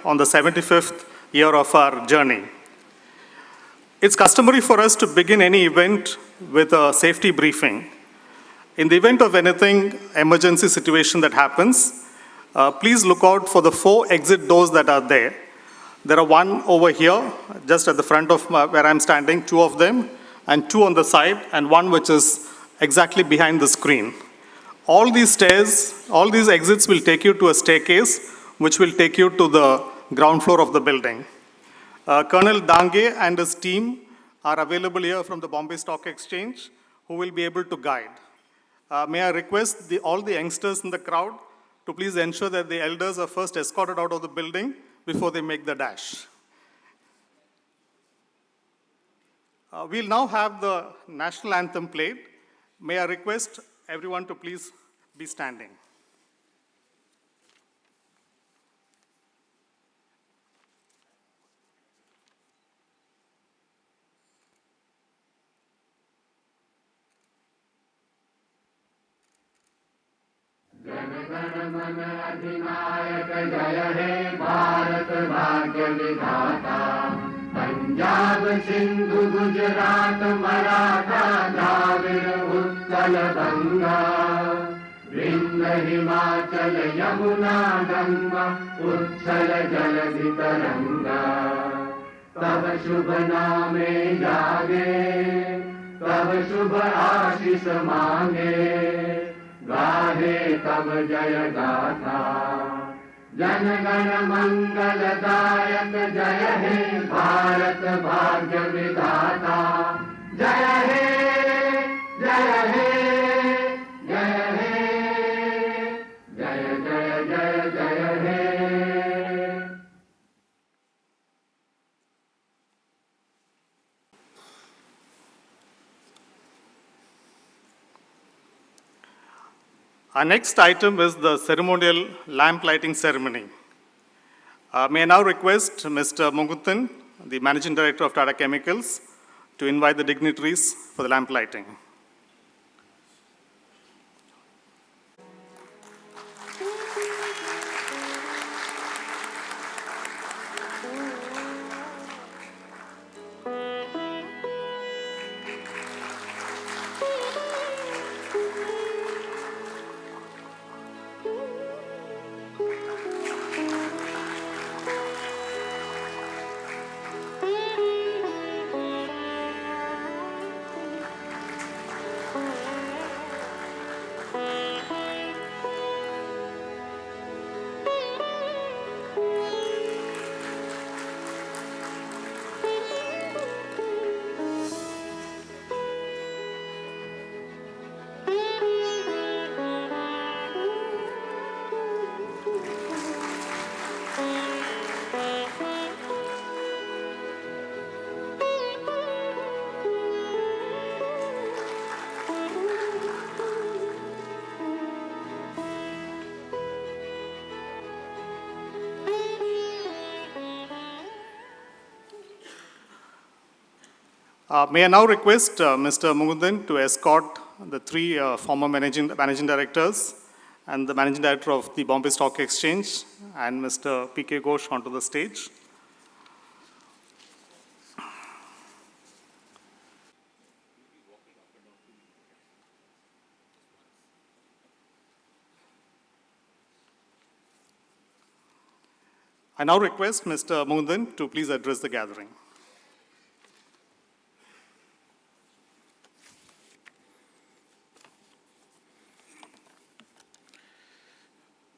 on the 75th year of our journey. It's customary for us to begin any event with a safety briefing. In the event of anything, emergency situation that happens, please look out for the 4 exit doors that are there. There are one over here, just at the front of where I'm standing, 2 of them, and 2 on the side, and one which is exactly behind the screen. All these stairs, all these exits will take you to a staircase, which will take you to the ground floor of the building. Colonel Dange and his team are available here from the Bombay Stock Exchange, who will be able to guide. May I request all the youngsters in the crowd to please ensure that the elders are first escorted out of the building before they make the dash. We'll now have the national anthem played. May I request everyone to please be standing. मन अधिनायक जय हे भारत भाग्य विधाता पंजाब सिंधु गुजरात मराठा द्राविड़ उत्कल गंगा विंध्य हिमाचल यमुना गंगा उच्छल जलधि तरंगा तब शुभ नामे जागे तब शुभ आशीष मांगे गाहे तब जय गाथा जन गण मंगल दायक जय हे भारत भाग्य विधाता जय हे जय हे जय हे जय जय जय जय हे. Our next item is the ceremonial lamp lighting ceremony. May I now request Mr. Mugundan, the Managing Director of Tata Chemicals, to invite the dignitaries for the lamp lighting. May I now request Mr. Mugundan to escort the 3 former managing directors and the Managing Director of the Bombay Stock Exchange and Mr. P.K. Ghosh onto the stage. I now request Mr. Mugundan to please address the gathering.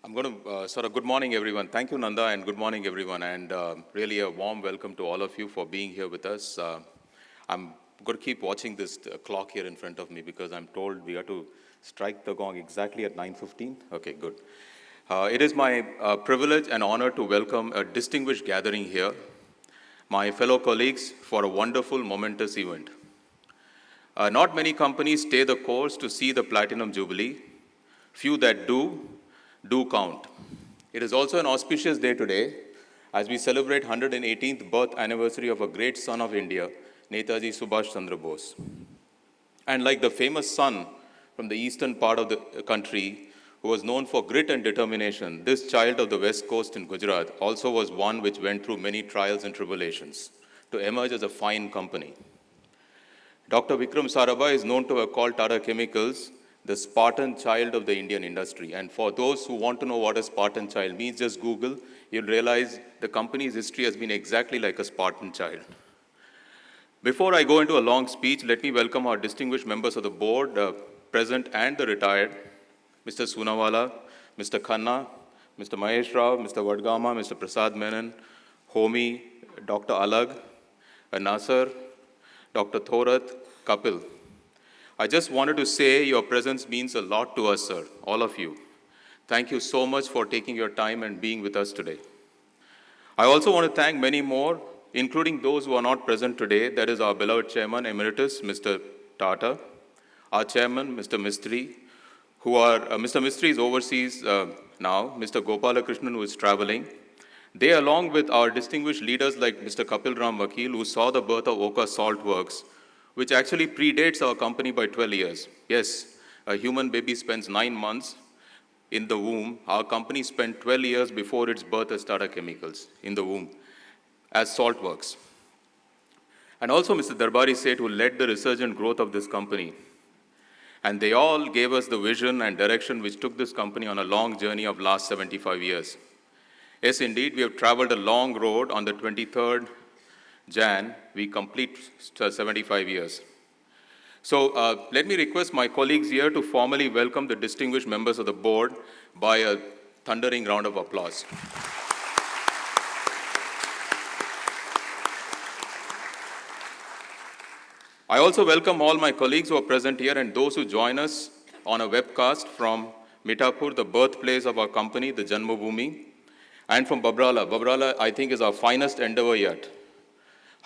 I'm going to good morning, everyone. Thank you, Nanda, and good morning, everyone. And really a warm welcome to all of you for being here with us. I'm going to keep watching this clock here in front of me because I'm told we have to strike the gong exactly at 9:15. Okay, good. It is my privilege and honor to welcome a distinguished gathering here, my fellow colleagues, for a wonderful, momentous event. Not many companies stay the course to see the Platinum Jubilee. Few that do count. It is also an auspicious day today as we celebrate 118th birth anniversary of a great son of India, Netaji Subhash Chandra Bose. And like the famous sun from the eastern part of the country, who was known for grit and determination, this child of the West Coast in Gujarat also was one which went through many trials and tribulations to emerge as a fine company. Dr. Vikram Sarabhai is known to have called Tata Chemicals the Spartan child of the Indian industry. And for those who want to know what a Spartan child means, just Google, you'll realize the company's history has been exactly like a Spartan child. Before I go into a long speech, let me welcome our distinguished members of the board, present and the retired, Mr. Soonawala, Mr. Khanna, Mr. Mahesh Rao, Mr. Vadgama, Mr. Prasad Menon, Homi, Dr. Alag, Nasser, Dr. Thorat, Kapil. I just wanted to say your presence means a lot to us, sir, all of you. Thank you so much for taking your time and being with us today. I also want to thank many more, including those who are not present today. That is our beloved Chairman Emeritus, Mr. Tata, our Chairman, Mr. Mistry, Mr. Mistry is overseas now, Mr. Gopalakrishnan, who is traveling. They, along with our distinguished leaders like Mr. Kapil Ram Vakil, who saw the birth of Oka Salt Works, which actually predates our company by 12 years. Yes, a human baby spends 9 months in the womb. Our company spent 12 years before its birth as Tata Chemicals in the womb as Salt Works. And also Mr. Darbari Seth, who led the resurgent growth of this company. And they all gave us the vision and direction which took this company on a long journey of last 75 years. Yes, indeed, we have traveled a long road. On the 23rd Jan, we complete 75 years. So let me request my colleagues here to formally welcome the distinguished members of the board by a thundering round of applause. I also welcome all my colleagues who are present here and those who join us on a webcast from Mithapur, the birthplace of our company, the Janmabhoomi, and from Babrala. Babrala, I think, is our finest endeavor yet.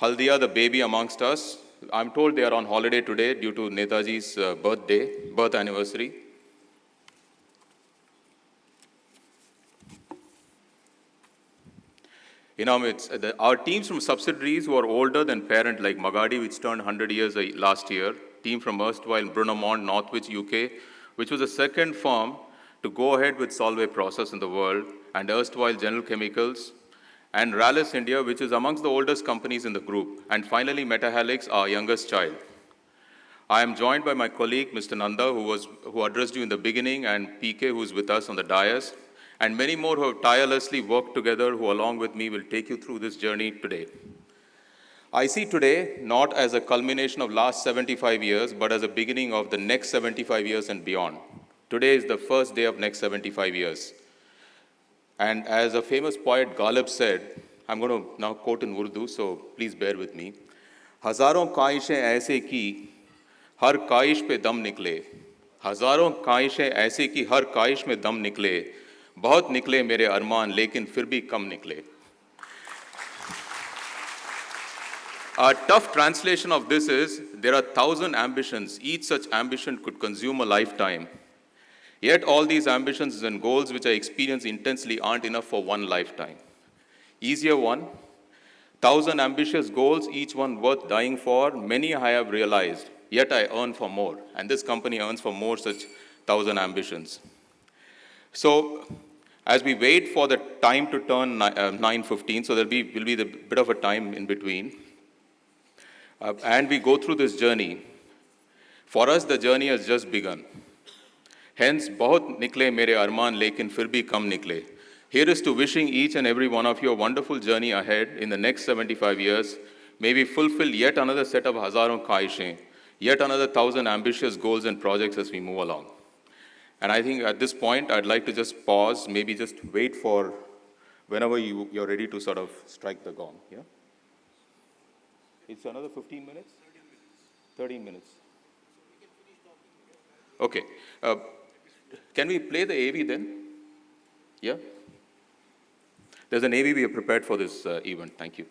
Haldia, the baby amongst us. I'm told they are on holiday today due to Netaji's birth anniversary. Our teams from subsidiaries who are older than parent, like Magadi, which turned 100 years last year, team from erstwhile Brunamont, Northwich, UK, which was the second firm to go ahead with Solvay process in the world, and erstwhile General Chemicals, and Rallis India, which is amongst the oldest companies in the group, and finally Metahelix, our youngest child. I am joined by my colleague, Mr. Nanda, who addressed you in the beginning, and PK, who is with us on the dais, and many more who have tirelessly worked together, who along with me will take you through this journey today. I see today not as a culmination of last 75 years, but as a beginning of the next 75 years and beyond. Today is the first day of next 75 years. And as a famous poet Ghalib said, I'm going to now quote in Urdu, so please bear with me. हजारों ख्वाहिशें ऐसे की हर ख्वाहिश पे दम निकले हजारों ख्वाहिशें ऐसे की हर ख्वाहिश में दम निकले बहुत निकले मेरे अरमान लेकिन फिर भी कम निकले. A tough translation of this is, there are 1,000 ambitions. Each such ambition could consume a lifetime. Yet all these ambitions and goals which I experience intensely aren't enough for one lifetime. Easier one, 1,000 ambitious goals, each one worth dying for. Many I have realized, yet I earn for more. And this company earns for more such 1,000 ambitions. So, as we wait for the time to turn 9:15, so will be the bit of a time in between, and we go through this journey. For us, the journey has just begun. Hence, बहुत निकले मेरे अरमान लेकिन फिर भी कम निकले. Here is to wishing each and every one of you a wonderful journey ahead in the next 75 years. May we fulfill yet another set of हजारों ख्वाहिशें, yet another 1,000 ambitious goals and projects as we move along. And I think at this point, I'd like to just pause, maybe just wait for whenever you're ready to sort of strike the gong. Yeah? It's another 15 minutes? 13 minutes. Okay. Can we play the AV then? Yeah? There's an AV we have prepared for this event. Thank you.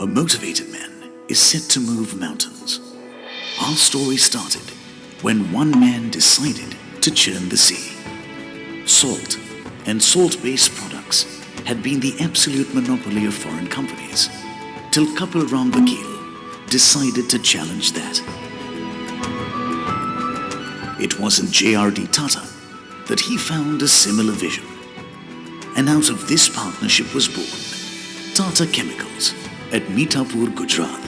A motivated man is set to move mountains. Our story started when one man decided to churn the sea. Salt and salt-based products had been the absolute monopoly of foreign companies, till Kapil Ram Vakil decided to challenge that. It was in J.R.D. Tata that he found a similar vision. And out of this partnership was born Tata Chemicals at Mithapur, Gujarat.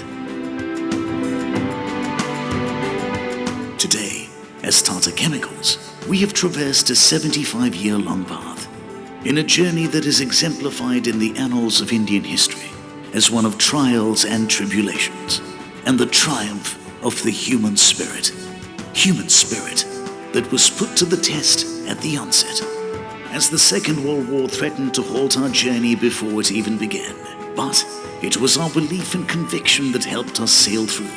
Today, as Tata Chemicals, we have traversed a 75-year-long path in a journey that is exemplified in the annals of Indian history as one of trials and tribulations, and the triumph of the human spirit that was put to the test at the onset, as the Second World War threatened to halt our journey before it even began. But it was our belief and conviction that helped us sail through.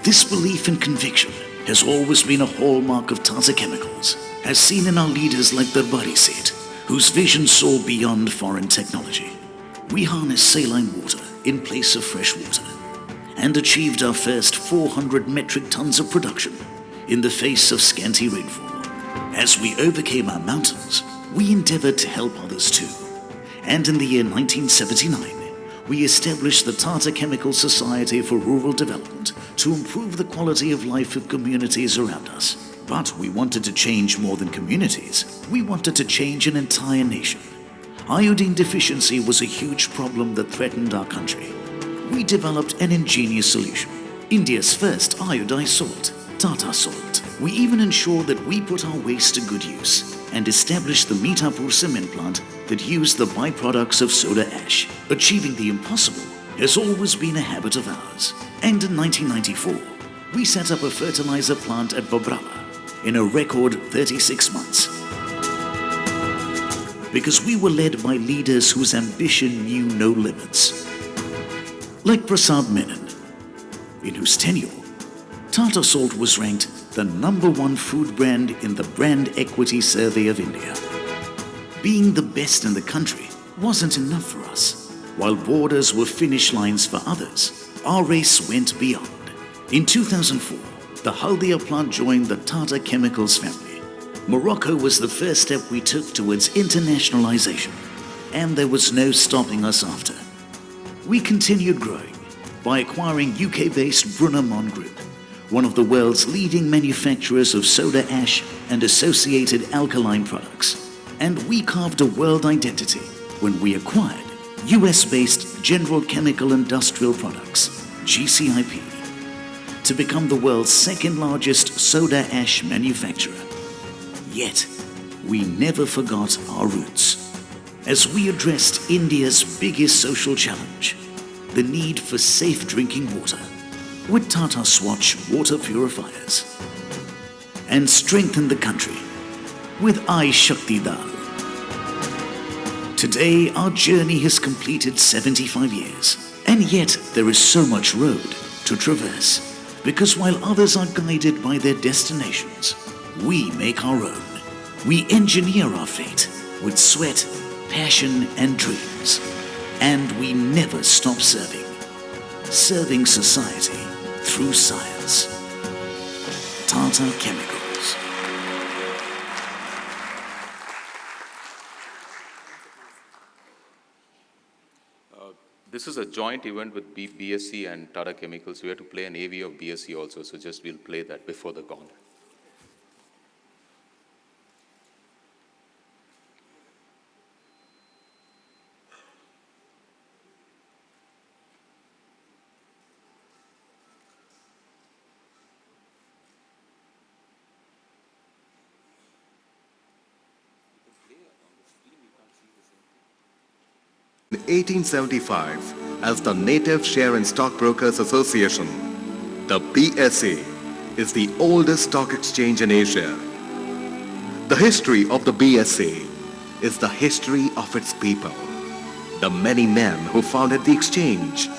This belief and conviction has always been a hallmark of Tata Chemicals, as seen in our leaders like Darbari Seth, whose vision saw beyond foreign technology. We harnessed saline water in place of fresh water and achieved our first 400 metric tons of production in the face of scanty rainfall. As we overcame our mountains, we endeavored to help others too. And in the year 1979, we established the Tata Chemicals Society for Rural Development to improve the quality of life of communities around us. But we wanted to change more than communities. We wanted to change an entire nation. Iodine deficiency was a huge problem that threatened our country. We developed an ingenious solution. India's first iodized salt, Tata Salt. We even ensured that we put our waste to good use and established the Mithapur cement plant that used the byproducts of soda ash. Achieving the impossible has always been a habit of ours. And in 1994, we set up a fertilizer plant at Babrala in a record 36 months. Because we were led by leaders whose ambition knew no limits. Like Prasad Menon, in whose tenure, Tata Salt was ranked the #1 food brand in the Brand Equity Survey of India. Being the best in the country wasn't enough for us. While borders were finish lines for others, our race went beyond. In 2004, the Haldia plant joined the Tata Chemicals family. Morocco was the first step we took towards internationalization, and there was no stopping us after. We continued growing by acquiring UK-based Brunamon Group, one of the world's leading manufacturers of soda ash and associated alkaline products. And we carved a world identity when we acquired US-based General Chemical Industrial Products, GCIP, to become the world's second largest soda ash manufacturer. Yet, we never forgot our roots, as we addressed India's biggest social challenge, the need for safe drinking water, with Tata Swatch water purifiers, and strengthened the country with I Shakti Dal. Today, our journey has completed 75 years, and yet there is so much road to traverse, because while others are guided by their destinations, we make our own. We engineer our fate with sweat, passion, and dreams, and we never stop serving society through science. Tata Chemicals. This is a joint event with BSC and Tata Chemicals. We have to play an AV of BSC also, so just we'll play that before the gong. In 1875, as the Native Share and Stockbrokers Association, the BSE is the oldest stock exchange in Asia. The history of the BSE is the history of its people, the many men who founded the exchange,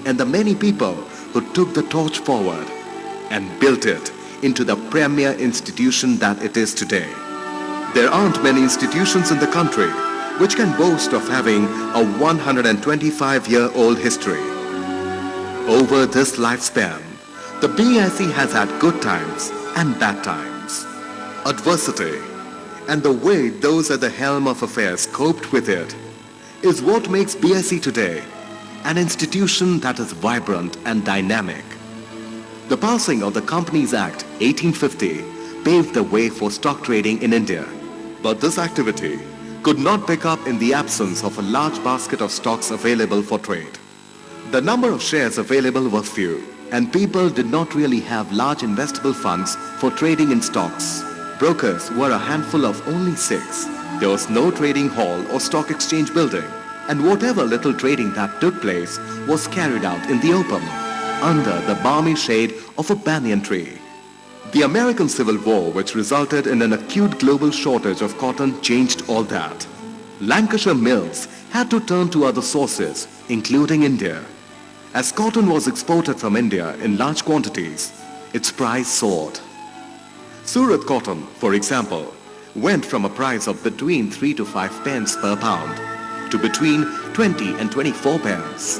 and the many people who took the torch forward and built it into the premier institution that it is today. There aren't many institutions in the country which can boast of having a 125-year-old history. Over this lifespan, the BSE has had good times and bad times. Adversity and the way those at the helm of affairs coped with it is what makes BSE today an institution that is vibrant and dynamic. The passing of the Companies Act 1850 paved the way for stock trading in India. But this activity could not pick up in the absence of a large basket of stocks available for trade. The number of shares available was few, and people did not really have large investable funds for trading in stocks. Brokers were a handful of only 6. There was no trading hall or stock exchange building, and whatever little trading that took place was carried out in the open, under the balmy shade of a banyan tree. The American Civil War, which resulted in an acute global shortage of cotton, changed all that. Lancashire mills had to turn to other sources, including India. As cotton was exported from India in large quantities, its price soared. Surat cotton, for example, went from a price of between 3 to 5 pence per pound to between 20 and 24 pence.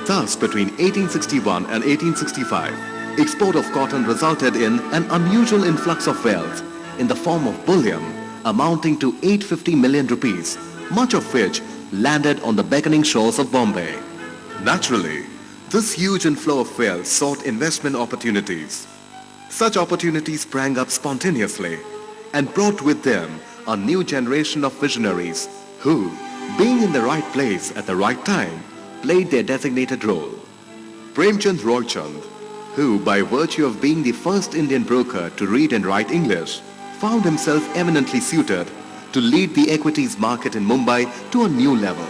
Thus, between 1861 and 1865, export of cotton resulted in an unusual influx of wealth in the form of bullion amounting to 850 million rupees, much of which landed on the beckoning shores of Bombay. Naturally, this huge inflow of wealth sought investment opportunities. Such opportunities sprang up spontaneously and brought with them a new generation of visionaries who, being in the right place at the right time, played their designated role. Premchand Roychand, who by virtue of being the first Indian broker to read and write English, found himself eminently suited to lead the equities market in Mumbai to a new level.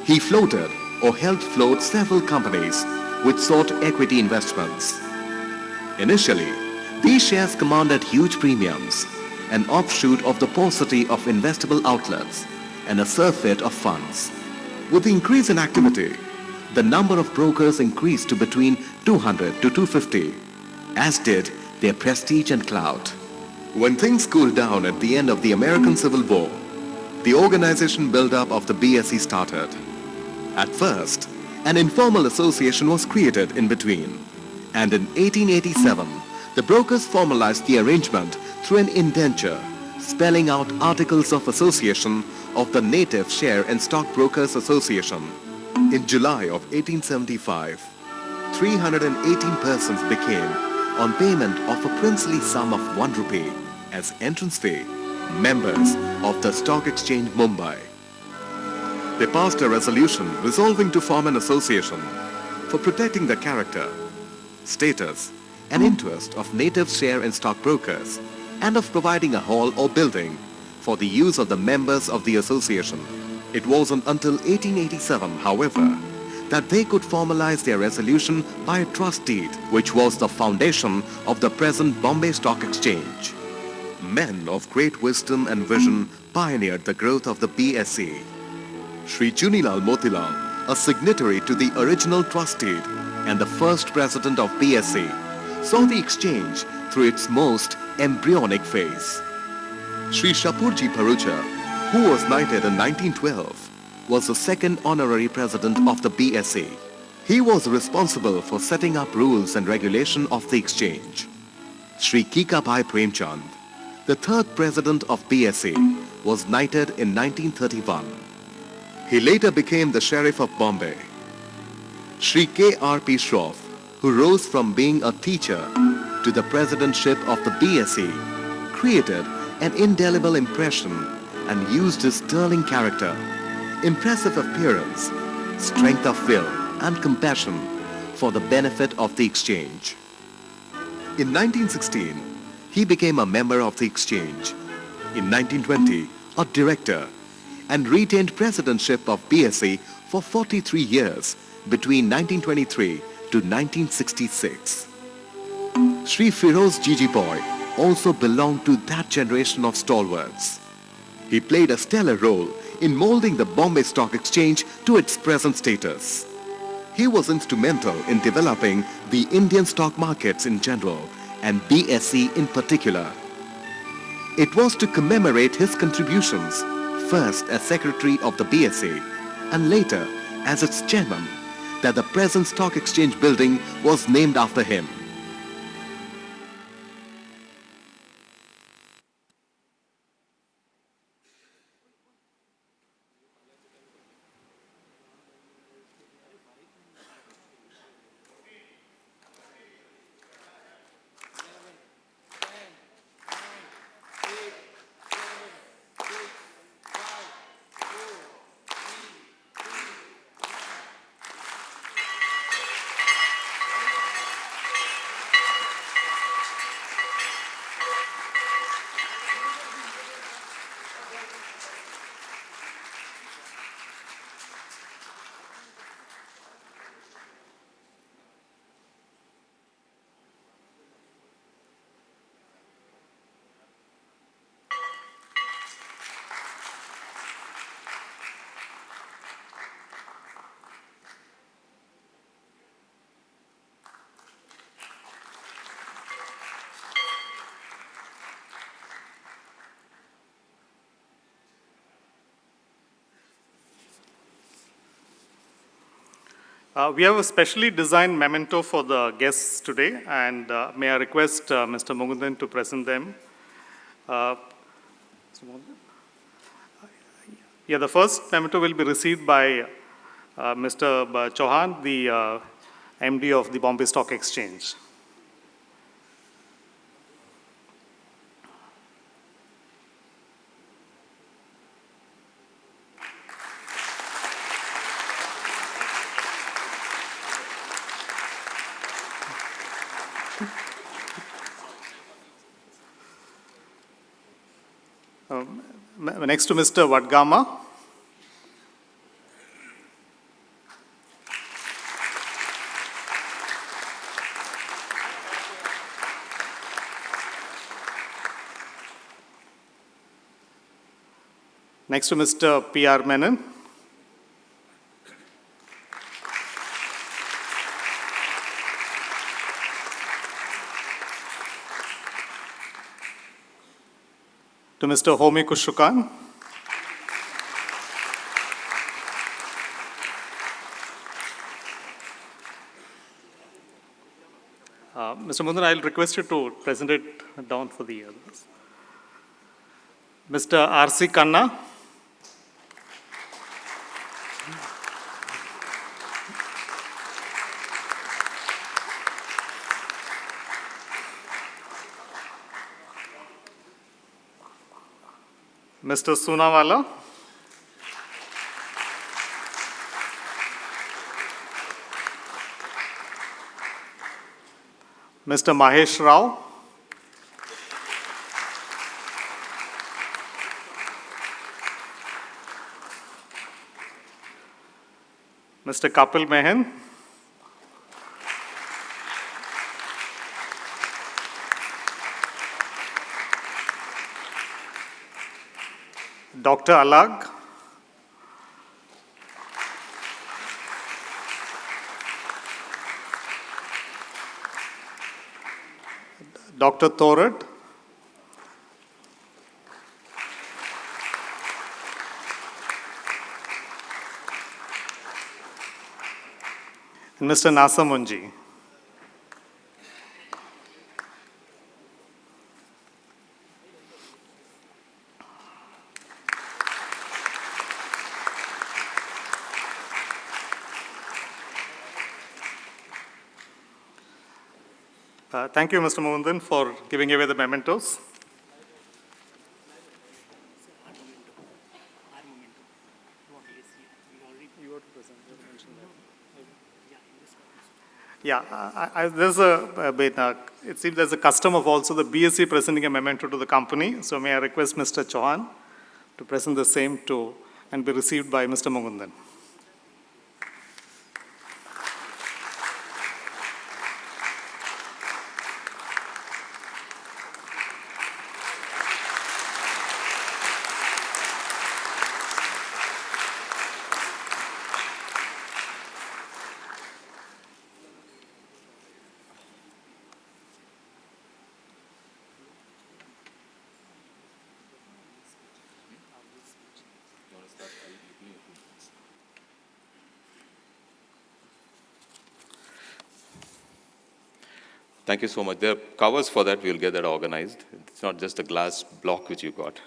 He floated or helped float several companies which sought equity investments. Initially, these shares commanded huge premiums, an offshoot of the paucity of investable outlets and a surfeit of funds. With the increase in activity, the number of brokers increased to between 200 to 250, as did their prestige and clout. When things cooled down at the end of the American Civil War, the organization build-up of the BSE started. At first, an informal association was created in between, and in 1887, the brokers formalized the arrangement through an indenture, spelling out Articles of Association of the Native Share and Stock Brokers Association. In July of 1875, 318 persons became, on payment of a princely sum of 1 rupee as entrance fee, members of the Stock Exchange Mumbai. They passed a resolution resolving to form an association for protecting the character, status, and interest of native share and stock brokers, and of providing a hall or building for the use of the members of the association. It wasn't until 1887, however, that they could formalize their resolution by a trust deed, which was the foundation of the present Bombay Stock Exchange. Men of great wisdom and vision pioneered the growth of the BSE. Sri Chunilal Motilal, a signatory to the original trust deed and the first president of BSE, saw the exchange through its most embryonic phase. Sri Shapurji Bharucha, who was knighted in 1912, was the second honorary president of the BSE. He was responsible for setting up rules and regulation of the exchange. Sri Kikabhai Premchand, the third president of BSE, was knighted in 1931. He later became the Sheriff of Bombay. Sri K.R.P. Shroff, who rose from being a teacher to the presidentship of the BSE, created an indelible impression and used his sterling character, impressive appearance, strength of will, and compassion for the benefit of the exchange. In 1916, he became a member of the exchange. In 1920, a director, and retained presidentship of BSE for 43 years between 1923 to 1966. Sri Firoz Jiji Boy also belonged to that generation of stalwarts. He played a stellar role in molding the Bombay Stock Exchange to its present status. He was instrumental in developing the Indian stock markets in general and BSE in particular. It was to commemorate his contributions, first as secretary of the BSE and later as its chairman, that the present stock exchange building was named after him. We have a specially designed memento for the guests today, and may I request Mr. Mugundan to present them. Mr. Mugundan? Yeah, the first memento will be received by Mr. Chauhan, the MD of the Bombay Stock Exchange. Next to Mr. Vadgama. Next to Mr. P.R. Menon. To Mr. Homi Kushukan. Mr. Mundan, I'll request you to present it down for the others. Mr. R.C. Khanna. Mr. Soonawala. Mr. Mahesh Rao. Mr. Kapil Mehan. Dr. Alag. Dr. Thorat. And Mr. Nasa Munji. Thank you, Mr. Mohandan, for giving away the mementos. Yeah, there's a bit, it seems there's a custom of also the BSc presenting a memento to the company. So may I request Mr. Chauhan to present the same to and be received by Mr. Mohandan. Thank you so much. There are covers for that. We'll get that organized. It's not just a glass block which you got.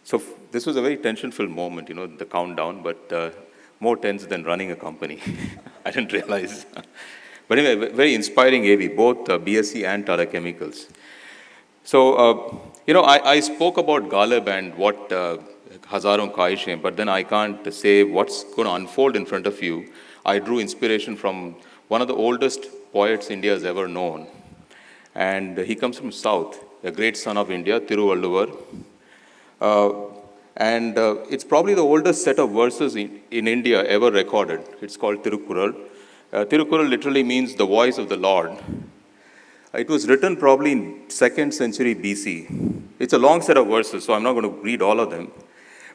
So this was a very tension-filled moment, the countdown, but more tense than running a company. I didn't realize. But anyway, very inspiring AV, both BSc and Tata Chemicals. So, I spoke about Ghalib and what Hazaron Khaishein, but then I can't say what's going to unfold in front of you. I drew inspiration from one of the oldest poets India has ever known. And he comes from South, a great son of India, Thiruvalluvar. It's probably the oldest set of verses in India ever recorded. It's called Tirukkural. Tirukkural literally means the voice of the Lord. It was written probably in 2nd century BC. It's a long set of verses, so I'm not going to read all of them.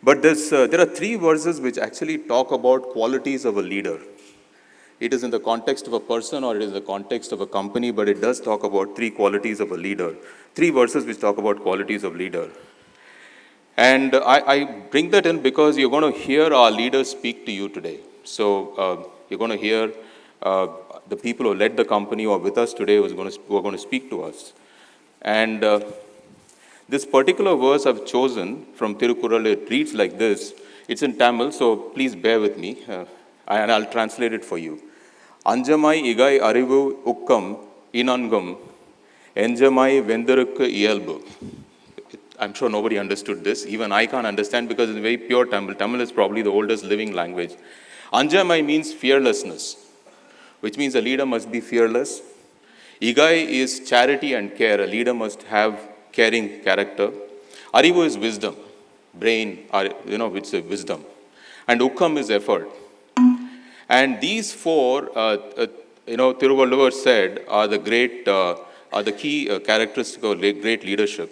But there are 3 verses which actually talk about qualities of a leader. It is in the context of a person or it is in the context of a company, but it does talk about 3 qualities of a leader. 3 verses which talk about qualities of leader. And I bring that in because you're going to hear our leaders speak to you today. So you're going to hear the people who led the company or with us today who are going to speak to us. And this particular verse I've chosen from Tirukkural, it reads like this. It's in Tamil, so please bear with me, and I'll translate it for you. Anjamai igai arivu ukkam inangum enjamai vendarukku iyalbu. I'm sure nobody understood this. Even I can't understand because it's very pure Tamil. Tamil is probably the oldest living language. Anjamai means fearlessness, which means a leader must be fearless. Igai is charity and care. A leader must have caring character. Arivu is wisdom, brain, which is wisdom. And Ukkam is effort. And these 4, Thiruvalluvar said, are the key characteristics of great leadership.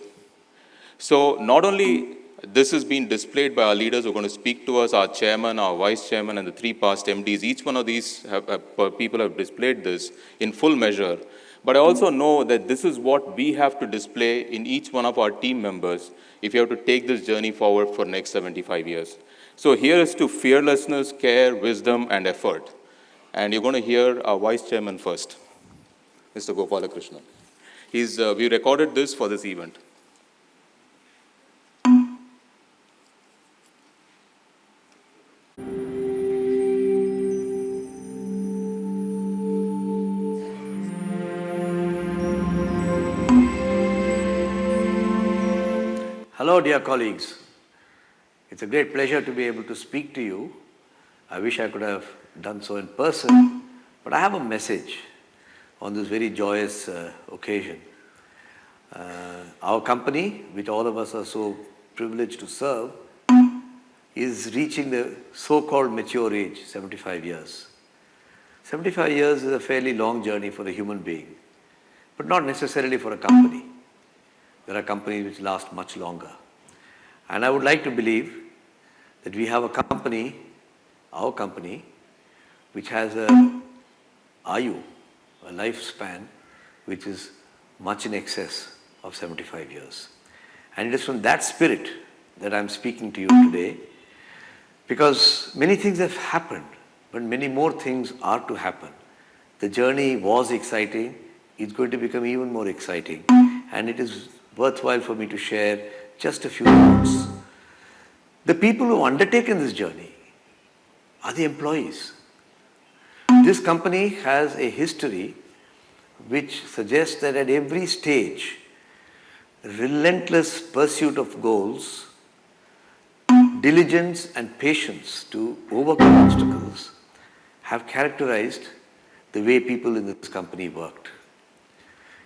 So not only this has been displayed by our leaders who are going to speak to us, our chairman, our vice chairman, and the 3 past MDs. Each one of these people have displayed this in full measure. But I also know that this is what we have to display in each one of our team members if you have to take this journey forward for the next 75 years. So here is to fearlessness, care, wisdom, and effort. And you're going to hear our vice chairman first, Mr. Gopalakrishnan. We recorded this for this event. Hello, dear colleagues. It's a great pleasure to be able to speak to you. I wish I could have done so in person, but I have a message on this very joyous occasion. Our company, which all of us are so privileged to serve, is reaching the so-called mature age, 75 years. 75 years is a fairly long journey for a human being, but not necessarily for a company. There are companies which last much longer. And I would like to believe that we have a company, our company, which has a lifespan, which is much in excess of 75 years. And it is from that spirit that I'm speaking to you today, because many things have happened, but many more things are to happen. The journey was exciting, it's going to become even more exciting, and it is worthwhile for me to share just a few thoughts. The people who have undertaken this journey are the employees. This company has a history which suggests that at every stage, relentless pursuit of goals, diligence and patience to overcome obstacles have characterized the way people in this company worked.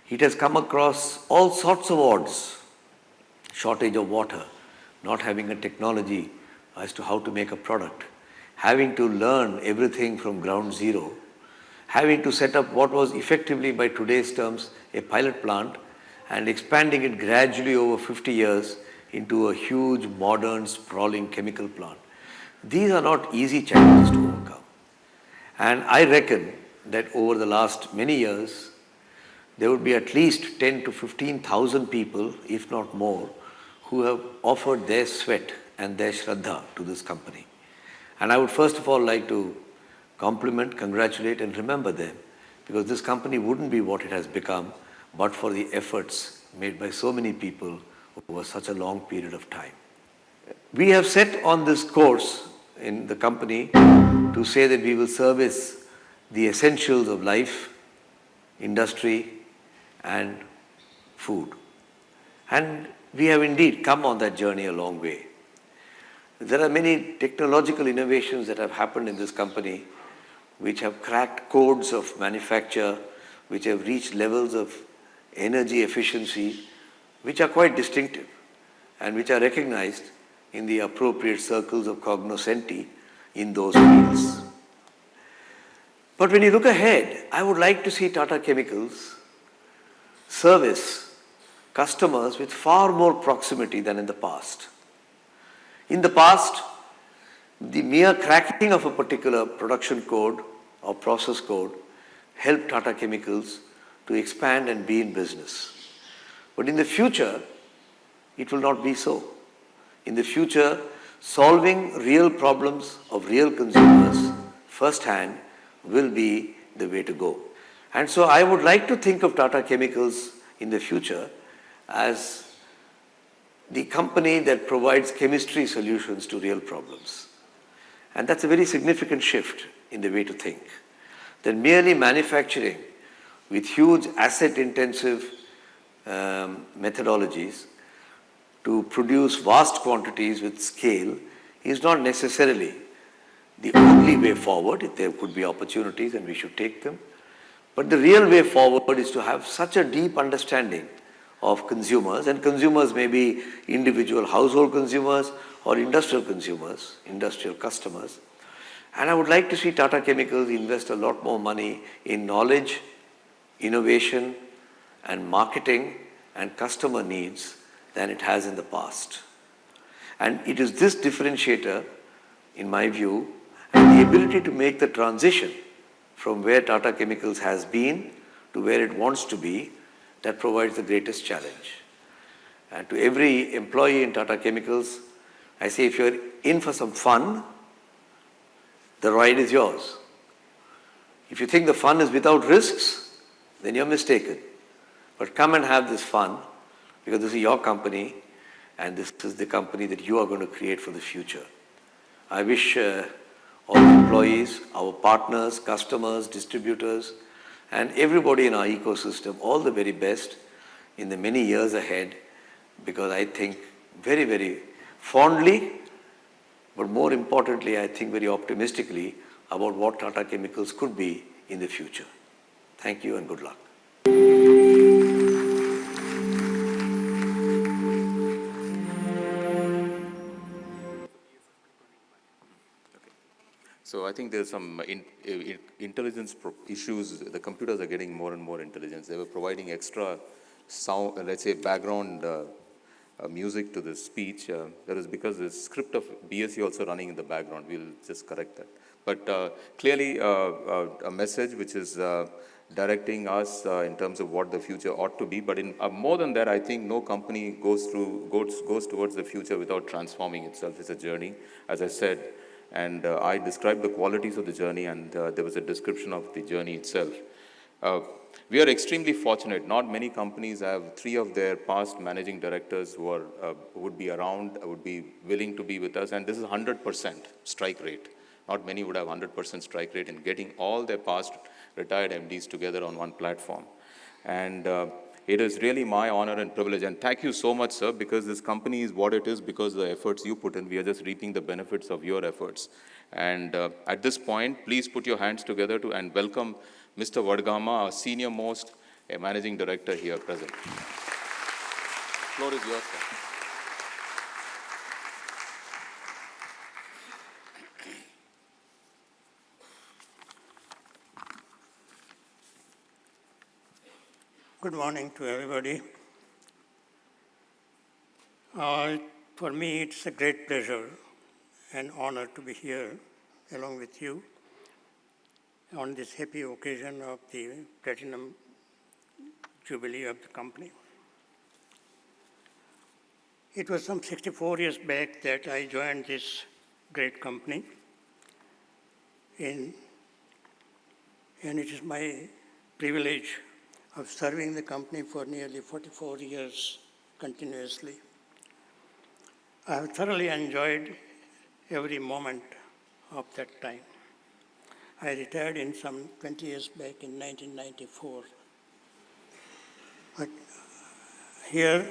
It has come across all sorts of odds: shortage of water, not having a technology as to how to make a product, having to learn everything from ground zero, having to set up what was effectively, by today's terms, a pilot plant, and expanding it gradually over 50 years into a huge, modern, sprawling chemical plant. These are not easy challenges to overcome. And I reckon that over the last many years, there would be at least 10 to 15,000 people, if not more, who have offered their sweat and their shraddha to this company. And I would first of all like to compliment, congratulate and remember them, because this company wouldn't be what it has become but for the efforts made by so many people over such a long period of time. We have set on this course in the company to say that we will service the essentials of life, industry, and food. And we have indeed come on that journey a long way. There are many technological innovations that have happened in this company which have cracked codes of manufacture, which have reached levels of energy efficiency which are quite distinctive and which are recognized in the appropriate circles of cognoscenti in those fields. But when you look ahead, I would like to see Tata Chemicals service customers with far more proximity than in the past. In the past, the mere cracking of a particular production code or process code helped Tata Chemicals to expand and be in business. But in the future, it will not be so. In the future, solving real problems of real consumers firsthand will be the way to go. And so I would like to think of Tata Chemicals in the future as the company that provides chemistry solutions to real problems. And that's a very significant shift in the way to think. That merely manufacturing with huge asset-intensive methodologies to produce vast quantities with scale is not necessarily the only way forward. There could be opportunities and we should take them. But the real way forward is to have such a deep understanding of consumers, and consumers may be individual household consumers or industrial consumers, industrial customers. And I would like to see Tata Chemicals invest a lot more money in knowledge, innovation, and marketing and customer needs than it has in the past. And it is this differentiator, in my view, and the ability to make the transition from where Tata Chemicals has been to where it wants to be that provides the greatest challenge. And to every employee in Tata Chemicals, I say if you're in for some fun, the ride is yours. If you think the fun is without risks, then you're mistaken. But come and have this fun, because this is your company and this is the company that you are going to create for the future. I wish all the employees, our partners, customers, distributors, and everybody in our ecosystem all the very best in the many years ahead, because I think very, very fondly, but more importantly, I think very optimistically about what Tata Chemicals could be in the future. Thank you and good luck. So I think there's some intelligence issues. The computers are getting more and more intelligence. They were providing extra sound, let's say background music to the speech. That is because the script of BSc also running in the background. We'll just correct that. But clearly a message which is directing us in terms of what the future ought to be. But in more than that, I think no company goes towards the future without transforming itself. It's a journey, as I said. And I described the qualities of the journey, and there was a description of the journey itself. We are extremely fortunate. Not many companies have 3 of their past managing directors who would be around, would be willing to be with us, and this is 100% strike rate. Not many would have 100% strike rate in getting all their past retired MDs together on one platform. And it is really my honor and privilege, and thank you so much, sir, because this company is what it is because of the efforts you put in. We are just reaping the benefits of your efforts. And at this point, please put your hands together and welcome Mr. Vadgama, our senior most managing director here present. Floor is yours, sir. Good morning to everybody. For me, it's a great pleasure and honor to be here along with you on this happy occasion of the Platinum Jubilee of the company. It was some 64 years back that I joined this great company, and it is my privilege of serving the company for nearly 44 years continuously. I have thoroughly enjoyed every moment of that time. I retired in some 20 years back in 1994. But here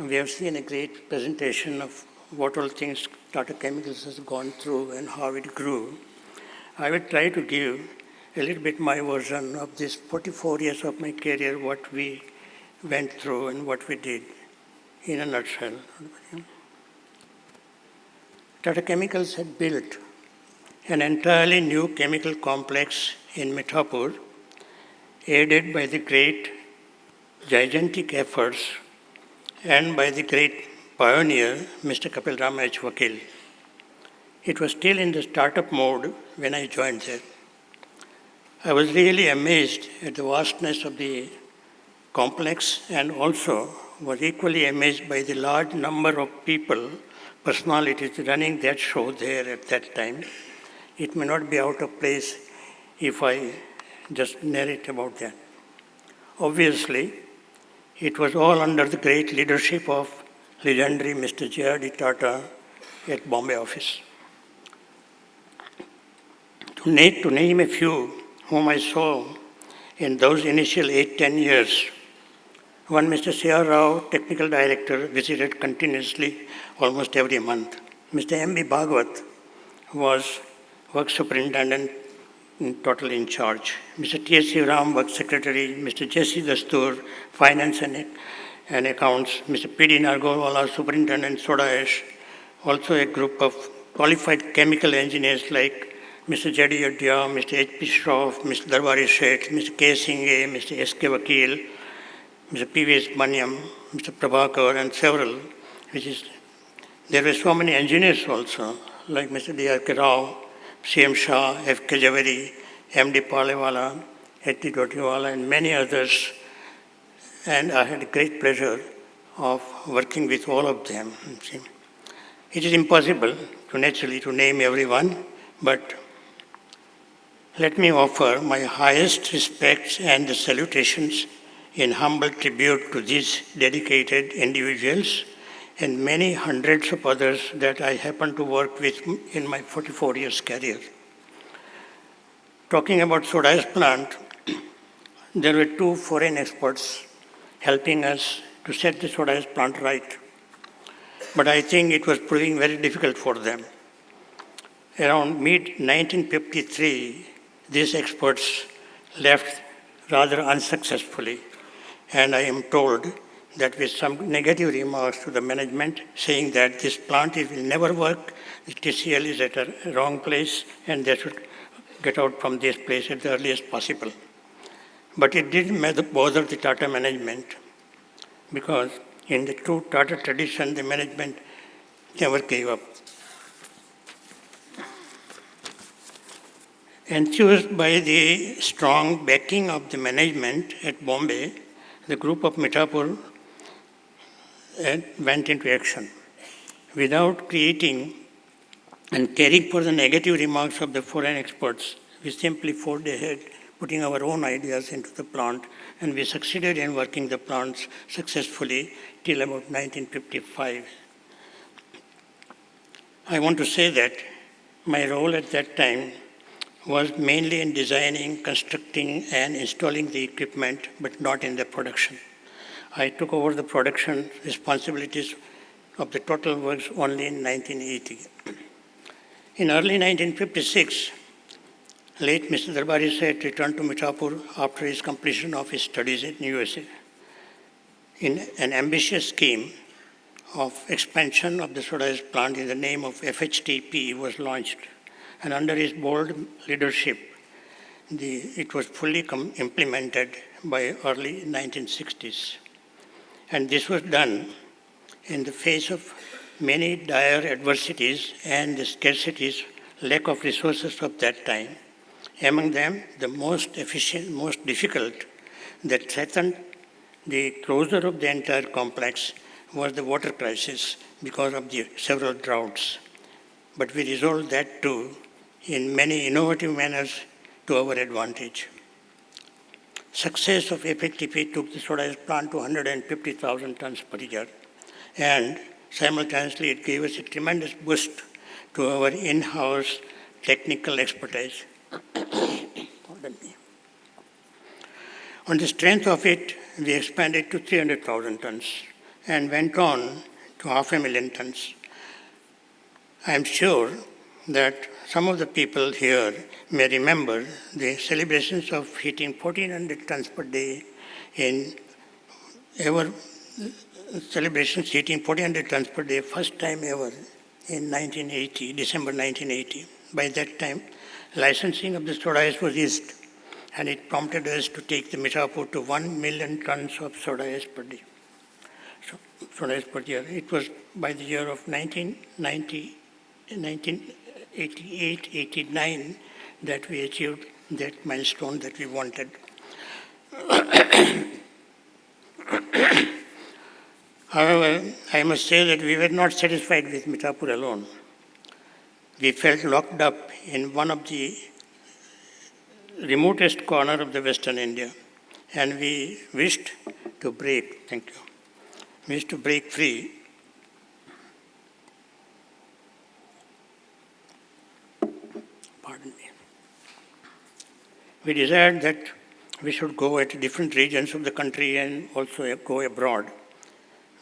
we have seen a great presentation of what all things Tata Chemicals has gone through and how it grew. I will try to give a little bit my version of this 44 years of my career, what we went through and what we did in a nutshell. Tata Chemicals had built an entirely new chemical complex in Mithapur, aided by the great gigantic efforts and by the great pioneer, Mr. Kapil Ram H. Vakil. It was still in the startup mode when I joined there. I was really amazed at the vastness of the complex and also was equally amazed by the large number of people, personalities running that show there at that time. It may not be out of place if I just narrate about that. Obviously, it was all under the great leadership of legendary Mr. J.R.D. Tata at Bombay office. To name a few whom I saw in those initial 8-10 years, one Mr. C.R. Rao, technical director, visited continuously almost every month. Mr. M.B. Bhagwat was work superintendent totally in charge. Mr. T.S. Ram, work secretary. Mr. J.C. Dastur, finance and accounts. Mr. P.D. Nargolwala, superintendent soda ash. Also a group of qualified chemical engineers like Mr. J.D. Yadya, Mr. H.P. Shroff, Mr. Darbari Sheth, Mr. K. Singhe, Mr. S.K. Vakil, Mr. P.V.S. Manyam, Mr. Prabhakar, and several, there were so many engineers also, like Mr. D.R.K. Rao, C.M. Shah, F.K. Javeri, M.D. Palewala, H.T. Dotiwala, and many others. And I had a great pleasure of working with all of them. It is impossible naturally to name everyone, but let me offer my highest respects and the salutations in humble tribute to these dedicated individuals and many hundreds of others that I happen to work with in my 44 years career. Talking about soda ash plant, there were two foreign experts helping us to set the soda ash plant right. But I think it was proving very difficult for them. Around mid-1953, these experts left rather unsuccessfully, and I am told that with some negative remarks to the management saying that this plant will never work, the TCL is at a wrong place, and they should get out from this place at the earliest possible. But it didn't bother the Tata management, because in the true Tata tradition, the management never gave up. Enthused by the strong backing of the management at Bombay, the group of Mithapur went into action. Without creating and caring for the negative remarks of the foreign experts, we simply forged ahead, putting our own ideas into the plant, and we succeeded in working the plants successfully till about 1955. I want to say that my role at that time was mainly in designing, constructing, and installing the equipment, but not in the production. I took over the production responsibilities of the total works only in 1980. In early 1956, late Mr. Darbari Sheth returned to Mithapur after his completion of his studies in USA. In an ambitious scheme of expansion of the soda ash plant in the name of FHTP was launched, and under his bold leadership, it was fully implemented by early 1960s. And this was done in the face of many dire adversities and the scarcities, lack of resources of that time. Among them, the most efficient, most difficult that threatened the closure of the entire complex was the water crisis because of the several droughts. But we resolved that too in many innovative manners to our advantage. Success of FLTP took the soda ash plant to 150,000 tons per year, and simultaneously it gave us a tremendous boost to our in-house technical expertise. Pardon me. On the strength of it, we expanded to 300,000 tons and went on to 500,000 tons. I am sure that some of the people here may remember the celebrations of hitting 1,400 tons per day in ever celebrations hitting 1,400 tons per day, first time ever in 1980, December 1980. By that time, licensing of the soda ash was eased, and it prompted us to take the Mithapur to 1 million tons of soda ash per day. Soda ash per year. It was by the year of 1988-89 that we achieved that milestone that we wanted. However, I must say that we were not satisfied with Mithapur alone. We felt locked up in one of the remotest corner of the Western India, and we wished to break, we wished to break free. Pardon me. We desired that we should go at different regions of the country and also go abroad.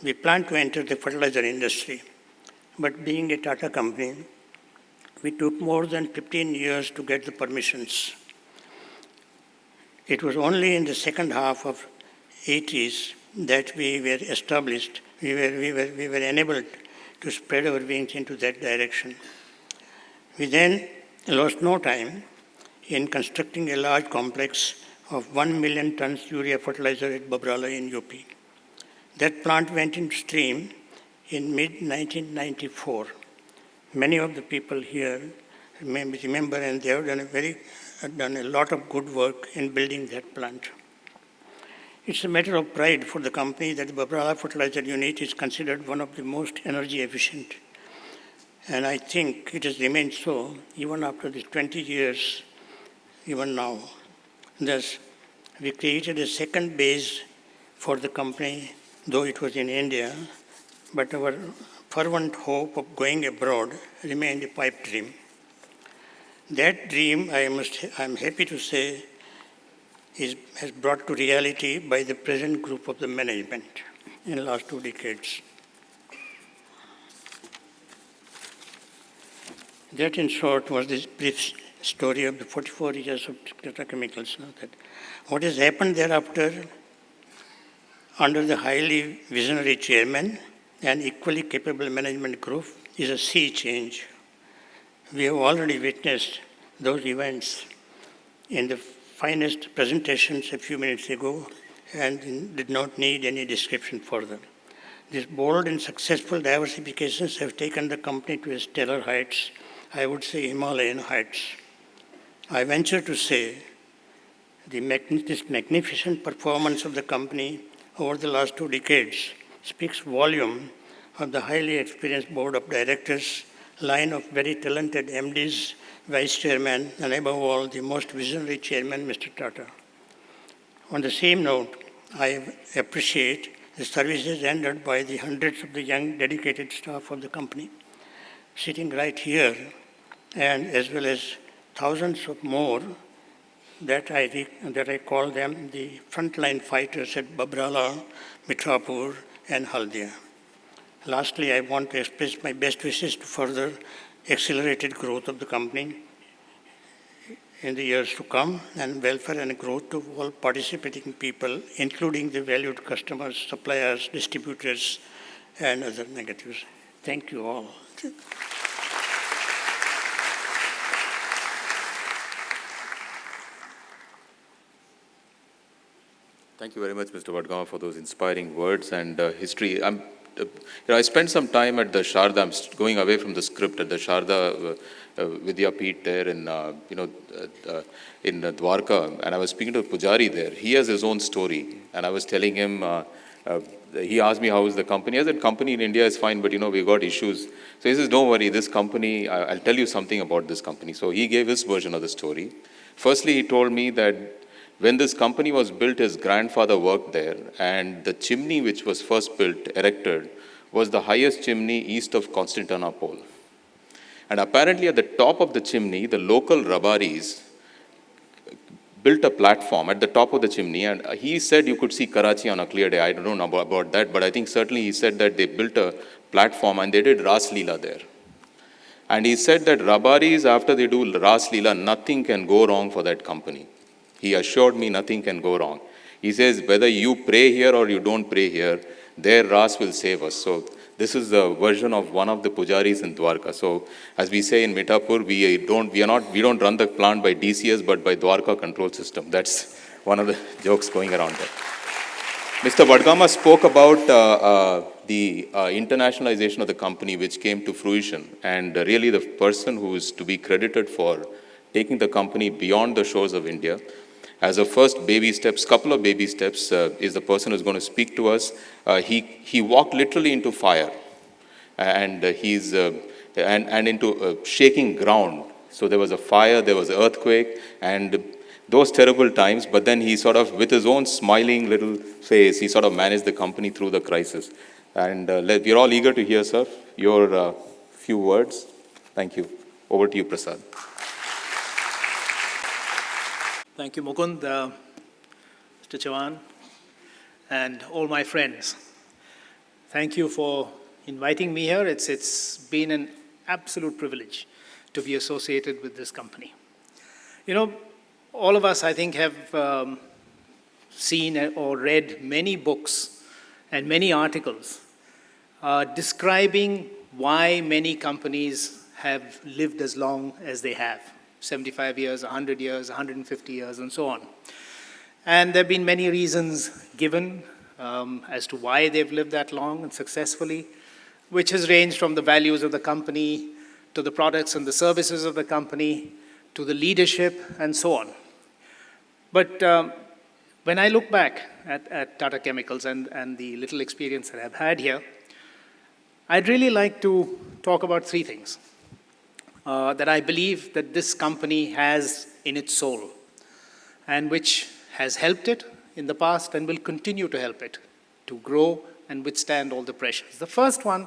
We planned to enter the fertilizer industry, but being a Tata company, we took more than 15 years to get the permissions. It was only in the second half of 80s that we were established, we were enabled to spread our wings into that direction. We then lost no time in constructing a large complex of 1 million tons urea fertilizer at Babrala in UP. That plant went into stream in mid-1994. Many of the people here may remember, and they have done a lot of good work in building that plant. It's a matter of pride for the company that the Babrala fertilizer unit is considered one of the most energy efficient. And I think it has remained so even after these 20 years, even now. Thus, we created a second base for the company, though it was in India, but our fervent hope of going abroad remained a pipe dream. That dream, I'm happy to say, has brought to reality by the present group of the management in the last 2 decades. That, in short, was this brief story of the 44 years of Tata Chemicals. What has happened thereafter, under the highly visionary chairman and equally capable management group, is a sea change. We have already witnessed those events in the finest presentations a few minutes ago and did not need any description further. These bold and successful diversifications have taken the company to a stellar heights, I would say Himalayan heights. I venture to say this magnificent performance of the company over the last 2 decades speaks volume of the highly experienced board of directors, line of very talented MDs, vice chairman, and above all, the most visionary chairman, Mr. Tata. On the same note, I appreciate the services rendered by the hundreds of the young, dedicated staff of the company, sitting right here, and as well as thousands of more that I call them the frontline fighters at Babrala, Mithapur, and Haldia. Lastly, I want to express my best wishes to further accelerated growth of the company in the years to come, and welfare and growth to all participating people, including the valued customers, suppliers, distributors, and other negatives. Thank you all. Thank you very much, Mr. Vadgaon, for those inspiring words and history. I spent some time at the Sharda. I'm going away from the script at the Sharda Vidyapeeth there in Dwarka, and I was speaking to a Pujari there. He has his own story, and I was telling him. He asked me how is the company. I said, company in India is fine, but we got issues. So he says, don't worry, this company, I'll tell you something about this company. So he gave his version of the story. Firstly, he told me that When this company was built, his grandfather worked there, and the chimney which was first built, erected, was the highest chimney east of Constantinople. And apparently at the top of the chimney, the local Rabaris built a platform at the top of the chimney, and he said you could see Karachi on a clear day. I don't know about that, but I think certainly he said that they built a platform and they did Ras Leela there. And he said that Rabaris, after they do Ras Leela, nothing can go wrong for that company. He assured me nothing can go wrong. He says, whether you pray here or you don't pray here, their Ras will save us. So this is the version of one of the pujaris in Dwarka. So as we say in Mithapur, we don't run the plant by DCS, but by Dwarka control system. That's one of the jokes going around there. Mr. Vadgama spoke about the internationalization of the company, which came to fruition. And really the person who is to be credited for taking the company beyond the shores of India, as a first baby steps, couple of baby steps, is the person who's going to speak to us. He walked literally into fire, and and into shaking ground. So there was a fire, there was an earthquake, and those terrible times, but then he sort of, with his own smiling little face, he sort of managed the company through the crisis. And we're all eager to hear, sir, your few words. Thank you. Over to you, Prasad. Thank you, Mukund, Mr. Chauhan, and all my friends. Thank you for inviting me here. It's been an absolute privilege to be associated with this company. You know, all of us, I think, have seen or read many books and many articles describing why many companies have lived as long as they have. 75 years, 100 years, 150 years, and so on. And there have been many reasons given as to why they've lived that long and successfully, which has ranged from the values of the company, to the products and the services of the company, to the leadership, and so on. But when I look back at Tata Chemicals and the little experience that I've had here, I'd really like to talk about three things that I believe that this company has in its soul, and which has helped it in the past and will continue to help it to grow and withstand all the pressures. The first one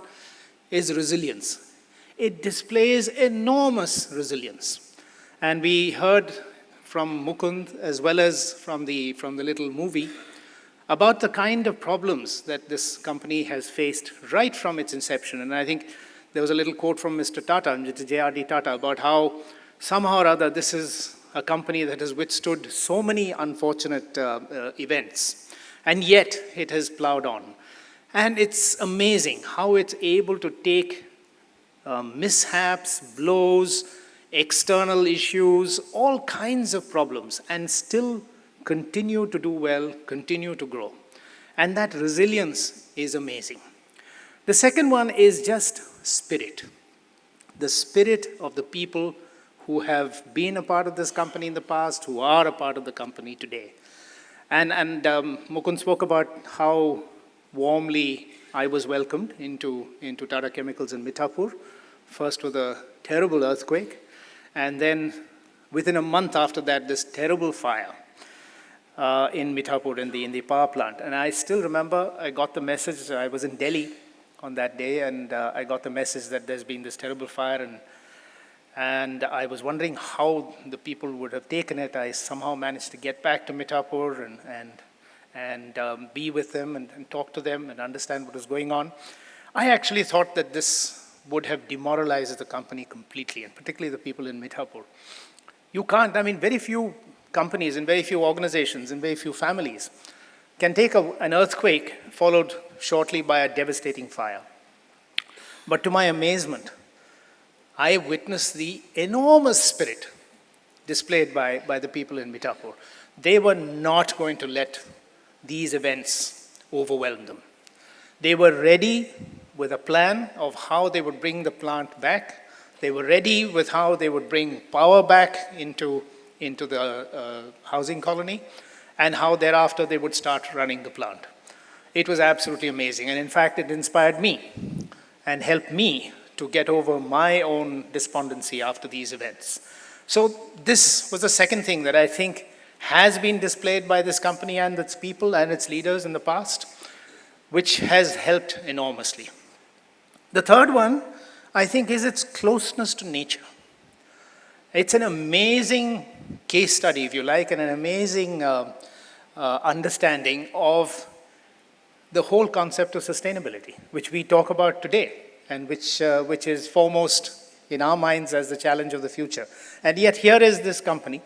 is resilience. It displays enormous resilience. And we heard from Mukund, as well as from the little movie, about the kind of problems that this company has faced right from its inception. And I think there was a little quote from Mr. Tata, Mr. J.R.D. Tata, about how somehow or other this is a company that has withstood so many unfortunate events, and yet it has plowed on. And it's amazing how it's able to take mishaps, blows, external issues, all kinds of problems, and still continue to do well, continue to grow. And that resilience is amazing. The second one is just spirit. The spirit of the people who have been a part of this company in the past, who are a part of the company today. And Mukund spoke about how warmly I was welcomed into Tata Chemicals in Mithapur, first with a terrible earthquake, and then within a month after that, this terrible fire in Mithapur in the power plant. And I still remember I got the message, I was in Delhi on that day, and I got the message that there's been this terrible fire, and I was wondering how the people would have taken it. I somehow managed to get back to Mithapur and be with them and talk to them and understand what was going on. I actually thought that this would have demoralized the company completely, and particularly the people in Mithapur. You can't, I mean, very few companies and very few organizations and very few families can take an earthquake followed shortly by a devastating fire. But to my amazement, I witnessed the enormous spirit displayed by the people in Mithapur. They were not going to let these events overwhelm them. They were ready with a plan of how they would bring the plant back. They were ready with how they would bring power back into the housing colony, and how thereafter they would start running the plant. It was absolutely amazing, and in fact it inspired me and helped me to get over my own despondency after these events. So this was the second thing that I think has been displayed by this company and its people and its leaders in the past, which has helped enormously. The third one, I think, is its closeness to nature. It's an amazing case study, if you like, and an amazing understanding of the whole concept of sustainability, which we talk about today, and which is foremost in our minds as the challenge of the future. And yet here is this company,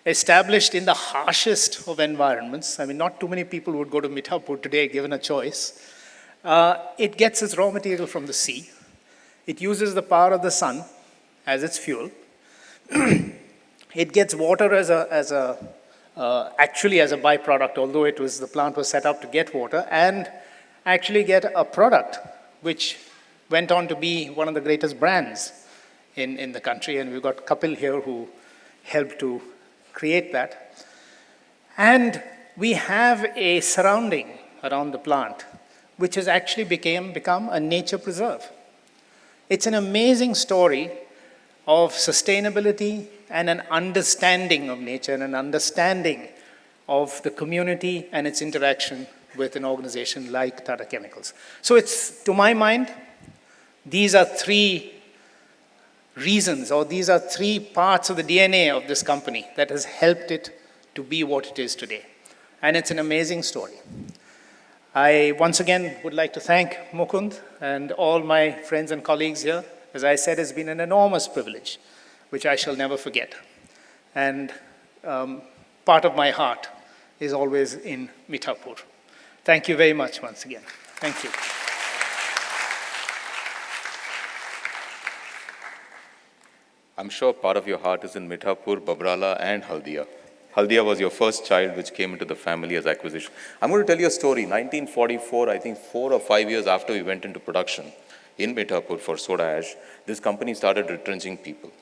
established in the harshest of environments. I mean, not too many people would go to Mithapur today, given a choice. It gets its raw material from the sea. It uses the power of the sun as its fuel. It gets water actually as a byproduct, although the plant was set up to get water, and actually get a product which went on to be one of the greatest brands in the country. And we've got Kapil here who helped to create that. And we have a surrounding around the plant which has actually become a nature preserve. It's an amazing story of sustainability and an understanding of nature and an understanding of the community and its interaction with an organization like Tata Chemicals. So it's, to my mind, these are three reasons, or these are three parts of the DNA of this company that has helped it to be what it is today. And it's an amazing story. I once again would like to thank Mukund and all my friends and colleagues here. As I said, it's been an enormous privilege, which I shall never forget. And part of my heart is always in Mithapur. Thank you very much once again. Thank you. I'm sure part of your heart is in Mithapur, Babrala, and Haldia. Haldia was your first child which came into the family as acquisition. I'm going to tell you a story. 1944, I think 4 or 5 years after we went into production in Mithapur for soda ash, this company started retrenching people.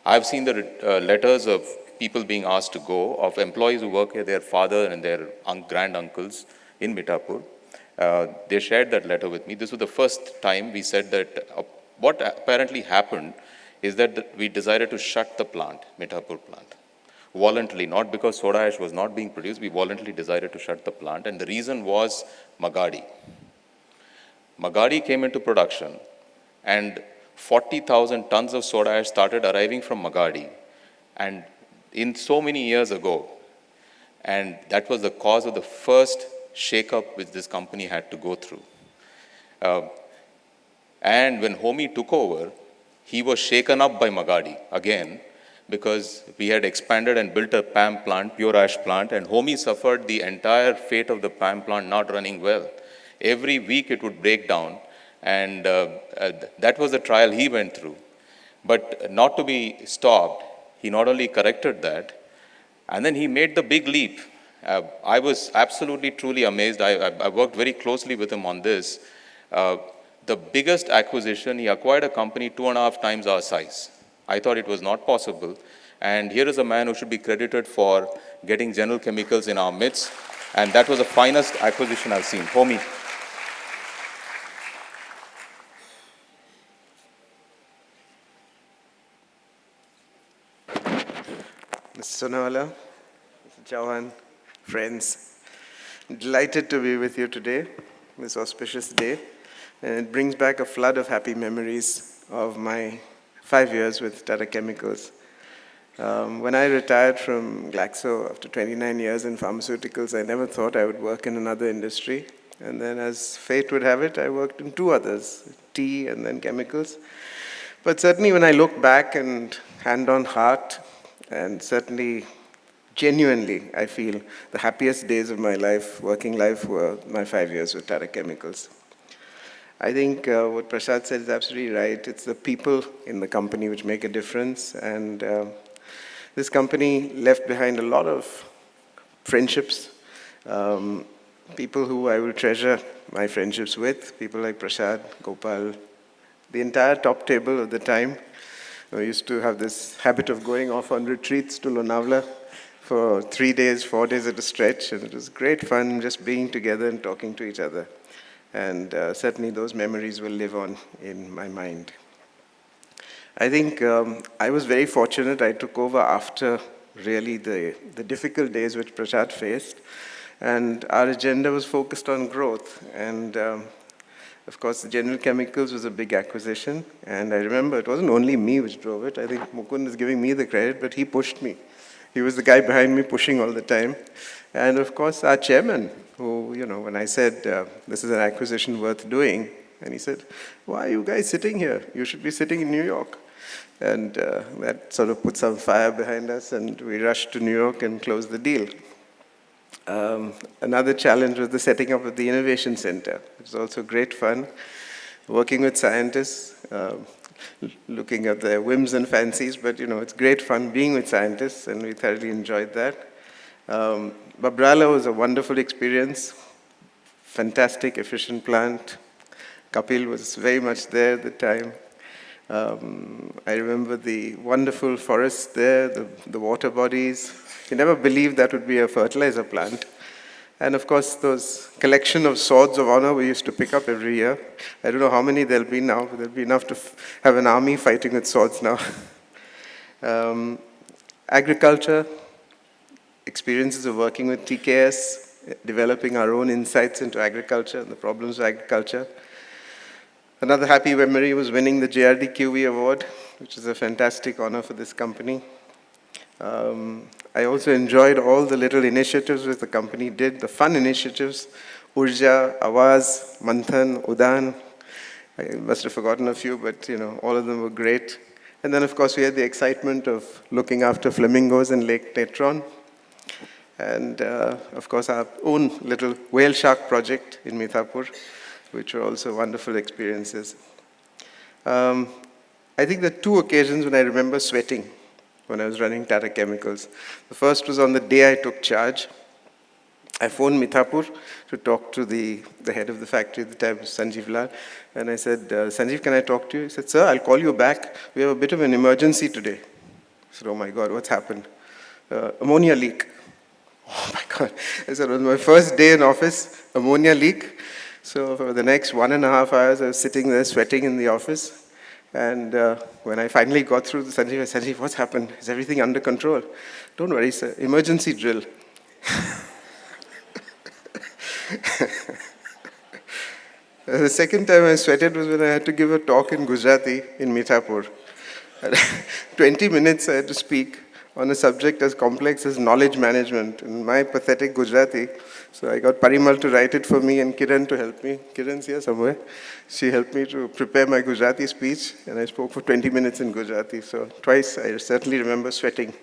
I've seen the letters of people being asked to go, of employees who work here, their father and their granduncles in Mithapur. They shared that letter with me. This was the first time we said that what apparently happened is that we decided to shut the plant, Mithapur plant. Voluntarily, not because soda ash was not being produced, we voluntarily decided to shut the plant, and the reason was Magadi. Magadi came into production, and 40,000 tons of soda ash started arriving from Magadi, and in so many years ago, and that was the cause of the first shake-up which this company had to go through. And when Homi took over, he was shaken up by Magadi again, because we had expanded and built a PAM plant, pure ash plant, and Homi suffered the entire fate of the PAM plant not running well. Every week it would break down, and that was the trial he went through. But not to be stopped, he not only corrected that, and then he made the big leap. I was absolutely, truly amazed. I worked very closely with him on this. The biggest acquisition, he acquired a company 2.5 times our size. I thought it was not possible. And here is a man who should be credited for getting General Chemicals in our midst. And that was the finest acquisition I've seen. Homi. Mr. Sonawala, Mr. Chauhan, friends, delighted to be with you today, this auspicious day. And it brings back a flood of happy memories of my 5 years with Tata Chemicals. When I retired from Glaxo after 29 years in pharmaceuticals, I never thought I would work in another industry. And then as fate would have it, I worked in 2 others, tea and then chemicals. But certainly when I look back and hand on heart, and certainly genuinely, I feel the happiest days of my life, working life, were my 5 years with Tata Chemicals. I think what Prasad said is absolutely right. It's the people in the company which make a difference. And this company left behind a lot of friendships, people who I will treasure my friendships with, people like Prasad, Gopal, the entire top table at the time. We used to have this habit of going off on retreats to Lonavala for 3 days, 4 days at a stretch. And it was great fun just being together and talking to each other. And certainly those memories will live on in my mind. I think I was very fortunate. I took over after really the difficult days which Prashad faced. And our agenda was focused on growth. And of course, General Chemicals was a big acquisition. And I remember it wasn't only me which drove it. I think Mukund is giving me the credit, but he pushed me. He was the guy behind me pushing all the time. And of course, our chairman, who, when I said, this is an acquisition worth doing, and he said, why are you guys sitting here? You should be sitting in New York. And that sort of put some fire behind us, and we rushed to New York and closed the deal. Another challenge was the setting up of the Innovation Center. It was also great fun, working with scientists, looking at their whims and fancies, but it's great fun being with scientists, and we thoroughly enjoyed that. Babrala was a wonderful experience, fantastic, efficient plant. Kapil was very much there at the time. I remember the wonderful forests there, the water bodies. You never believed that would be a fertilizer plant. And of course, those collection of swords of honor we used to pick up every year. I don't know how many there'll be now, but there'll be enough to have an army fighting with swords now. Agriculture, experiences of working with TKS, developing our own insights into agriculture and the problems of agriculture. Another happy memory was winning the JRD-QV award, which is a fantastic honor for this company. I also enjoyed all the little initiatives which the company did, the fun initiatives, Urja, Awaz, Manthan, Udan. I must have forgotten a few, but all of them were great. And then, of course, we had the excitement of looking after flamingos in Lake Tetron. And, of course, our own little whale shark project in Mithapur, which were also wonderful experiences. I think there are two occasions when I remember sweating when I was running Tata Chemicals. The first was on the day I took charge. I phoned Mithapur to talk to the head of the factory at the time, Sanjeev Lal, and I said, Sanjeev, can I talk to you? He said, sir, I'll call you back. We have a bit of an emergency today. I said, oh my God, what's happened? Ammonia leak. Oh my God. I said, it was my first day in office, ammonia leak. So for the next 1.5 hours, I was sitting there sweating in the office. And when I finally got through to Sanjeev, I said, Sanjeev, what's happened? Is everything under control? Don't worry, sir. Emergency drill. The second time I sweated was when I had to give a talk in Gujarati in Mithapur. 20 minutes I had to speak on a subject as complex as knowledge management in my pathetic Gujarati. So I got Parimal to write it for me and Kiran to help me. Kiran's here somewhere. She helped me to prepare my Gujarati speech, and I spoke for 20 minutes in Gujarati. So twice I certainly remember sweating.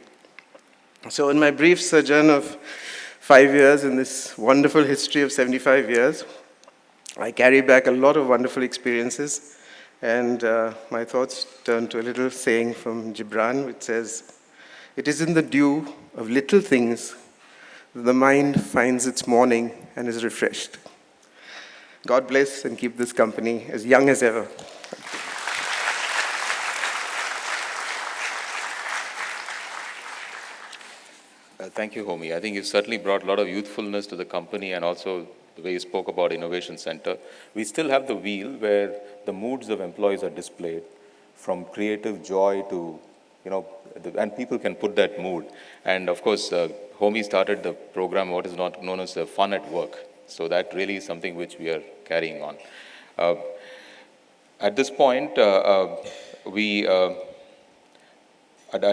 So in my brief sojourn of 5 years in this wonderful history of 75 years, I carry back a lot of wonderful experiences. And my thoughts turn to a little saying from Gibran, which says, it is in the dew of little things that the mind finds its morning and is refreshed. God bless and keep this company as young as ever. Thank you, Homi. I think you've certainly brought a lot of youthfulness to the company, and also the way you spoke about Innovation Center. We still have the wheel where the moods of employees are displayed, from creative joy to, and people can put that mood. And of course, Homi started the program, what is not known as fun at work. So that really is something which we are carrying on. At this point, I'd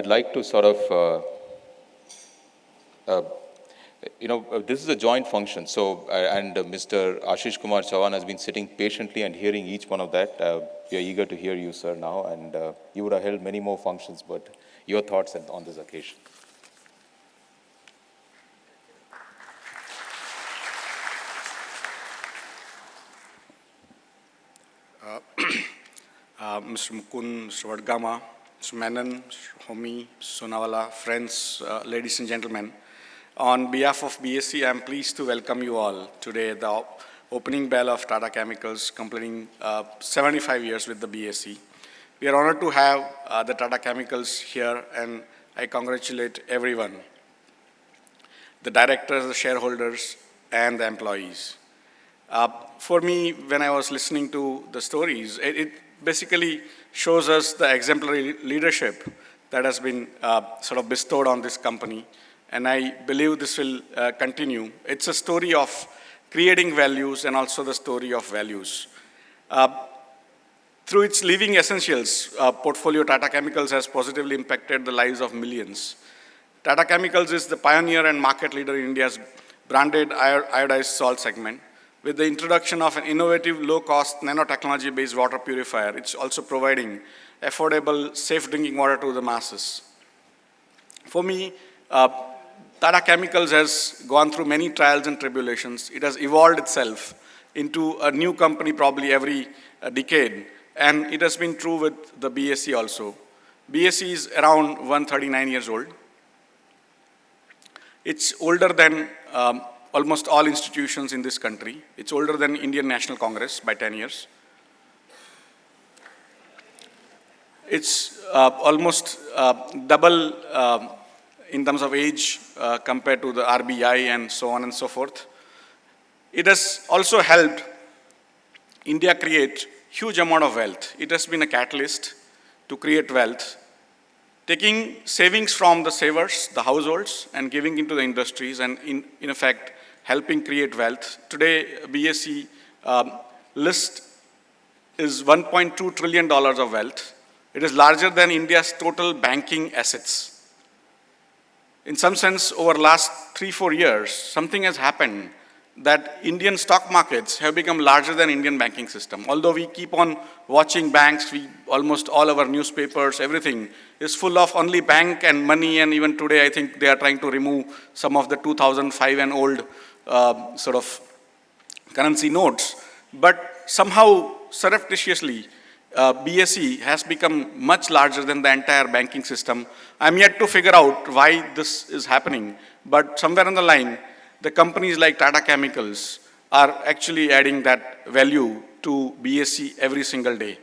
like to sort of, this is a joint function. So, and Mr. Ashishkumar Chauhan has been sitting patiently and hearing each one of that. We are eager to hear you, sir, now. And you would have held many more functions, but your thoughts on this occasion. Mr. Mukund, Mr. Vadgama, Mr. Menon, Mr. Homi, Sonawala, friends, ladies and gentlemen. On behalf of BSc, I'm pleased to welcome you all today at the opening bell of Tata Chemicals, completing 75 years with the BSc. We are honored to have the Tata Chemicals here, and I congratulate everyone, the directors, the shareholders, and the employees. For me, when I was listening to the stories, it basically shows us the exemplary leadership that has been sort of bestowed on this company. And I believe this will continue. It's a story of creating values and also the story of values. Through its living essentials, portfolio Tata Chemicals has positively impacted the lives of millions. Tata Chemicals is the pioneer and market leader in India's branded iodized salt segment. With the introduction of an innovative, low-cost, nanotechnology-based water purifier, it's also providing affordable, safe drinking water to the masses. For me, Tata Chemicals has gone through many trials and tribulations. It has evolved itself into a new company probably every decade, and it has been true with the BSE also. BSE is around 139 years old. It's older than almost all institutions in this country. It's older than Indian National Congress by 10 years. It's almost double in terms of age compared to the RBI and so on and so forth. It has also helped India create huge amount of wealth. It has been a catalyst to create wealth, taking savings from the savers, the households, and giving into the industries, and in effect, helping create wealth. Today, BSE list is $1.2 trillion of wealth. It is larger than India's total banking assets. In some sense, over the last 3-4 years, something has happened that Indian stock markets have become larger than Indian banking system. Although we keep on watching banks, almost all our newspapers, everything is full of only bank and money, and even today I think they are trying to remove some of the 2005 and old sort of currency notes. But somehow, surreptitiously, BSE has become much larger than the entire banking system. I'm yet to figure out why this is happening, but somewhere on the line, the companies like Tata Chemicals are actually adding that value to BSE every single day.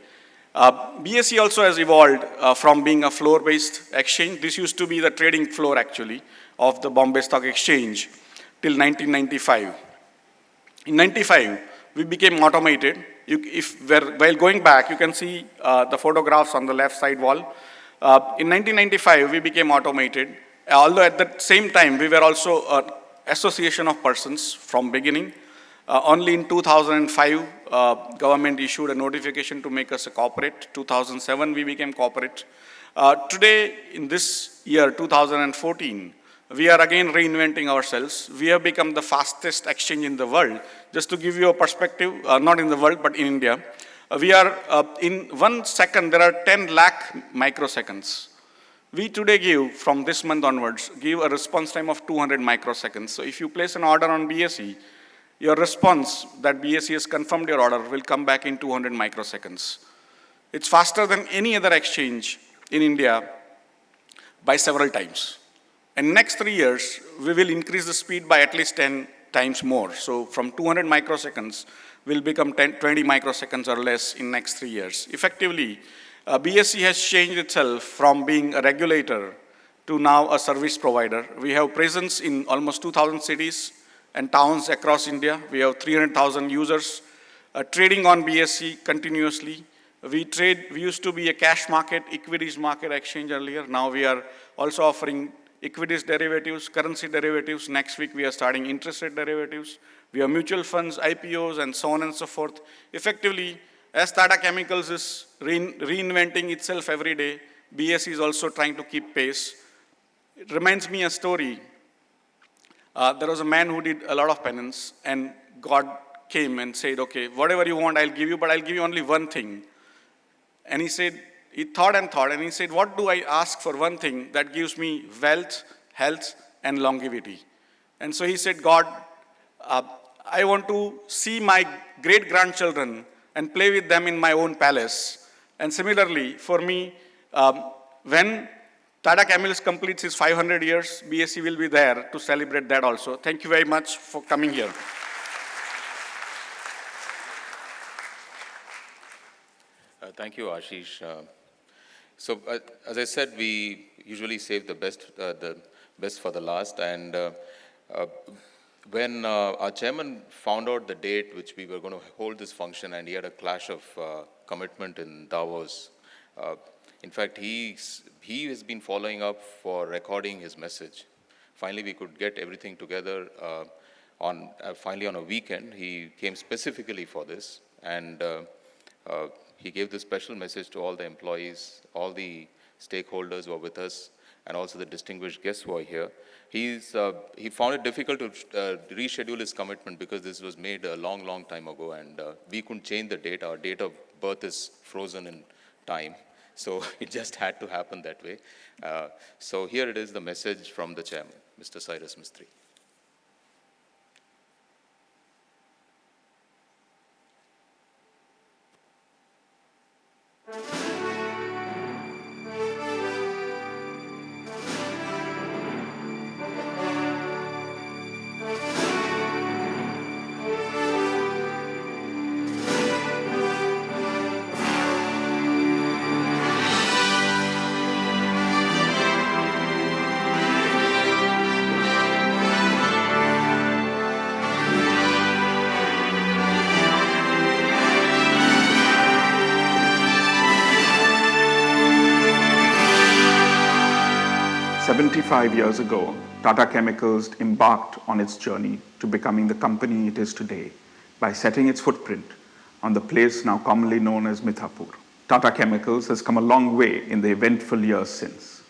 BSE also has evolved from being a floor-based exchange. This used to be the trading floor, actually, of the Bombay Stock Exchange till 1995. In 1995, we became automated. While going back, you can see the photographs on the left side wall. In 1995, we became automated, although at the same time, we were also an association of persons from beginning. Only in 2005, government issued a notification to make us a corporate. 2007, we became corporate. Today, in this year, 2014, we are again reinventing ourselves. We have become the fastest exchange in the world. Just to give you a perspective, not in the world, but in India, we are, in 1 second, there are 10 lakh microseconds. We today give, from this month onwards, give a response time of 200 microseconds. So if you place an order on BSE, your response that BSE has confirmed your order will come back in 200 microseconds. It's faster than any other exchange in India by several times. In next 3 years, we will increase the speed by at least 10 times more. So from 200 microseconds, will become 20 microseconds or less in next 3 years. Effectively, BSE has changed itself from being a regulator to now a service provider. We have presence in almost 2,000 cities and towns across India. We have 300,000 users trading on BSE continuously. We used to be a cash market, equities market exchange earlier. Now we are also offering equities derivatives, currency derivatives. Next week we are starting interest rate derivatives. We have mutual funds, IPOs, and so on and so forth. Effectively, as Tata Chemicals is reinventing itself every day, BSE is also trying to keep pace. It reminds me a story. There was a man who did a lot of penance, and God came and said, okay, whatever you want, I'll give you, but I'll give you only one thing. And he said, he thought, and he said, what do I ask for one thing that gives me wealth, health, and longevity? And so he said, God, I want to see my great-grandchildren and play with them in my own palace. And similarly, for me, when Tata Chemicals completes his 500 years, BSE will be there to celebrate that also. Thank you very much for coming here. Thank you, Ashish. So, as I said, we usually save the best for the last. And when our chairman found out the date which we were going to hold this function, and he had a clash of commitment in Davos, In fact, he has been following up for recording his message. Finally, we could get everything together finally on a weekend. He came specifically for this, and he gave this special message to all the employees, all the stakeholders who are with us, and also the distinguished guests who are here. He found it difficult to reschedule his commitment because this was made a long, long time ago, and we couldn't change the date. Our date of birth is frozen in time. So it just had to happen that way. So here it is, the message from the chairman, Mr. Cyrus Mistry. 75 years ago, Tata Chemicals embarked on its journey to becoming the company it is today by setting its footprint on the place now commonly known as Mithapur. Tata Chemicals has come a long way in the eventful years since.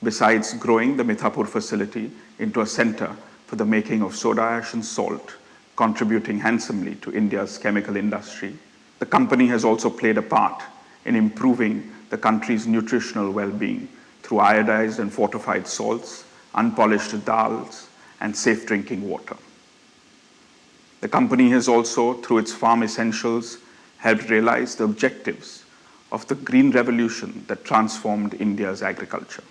Besides growing the Mithapur facility into a center for the making of soda ash and salt, contributing handsomely to India's chemical industry, the company has also played a part in improving the country's nutritional well-being through iodized and fortified salts, unpolished dals, and safe drinking water. The company has also, through its farm essentials, helped realize the objectives of the green revolution that transformed India's agriculture.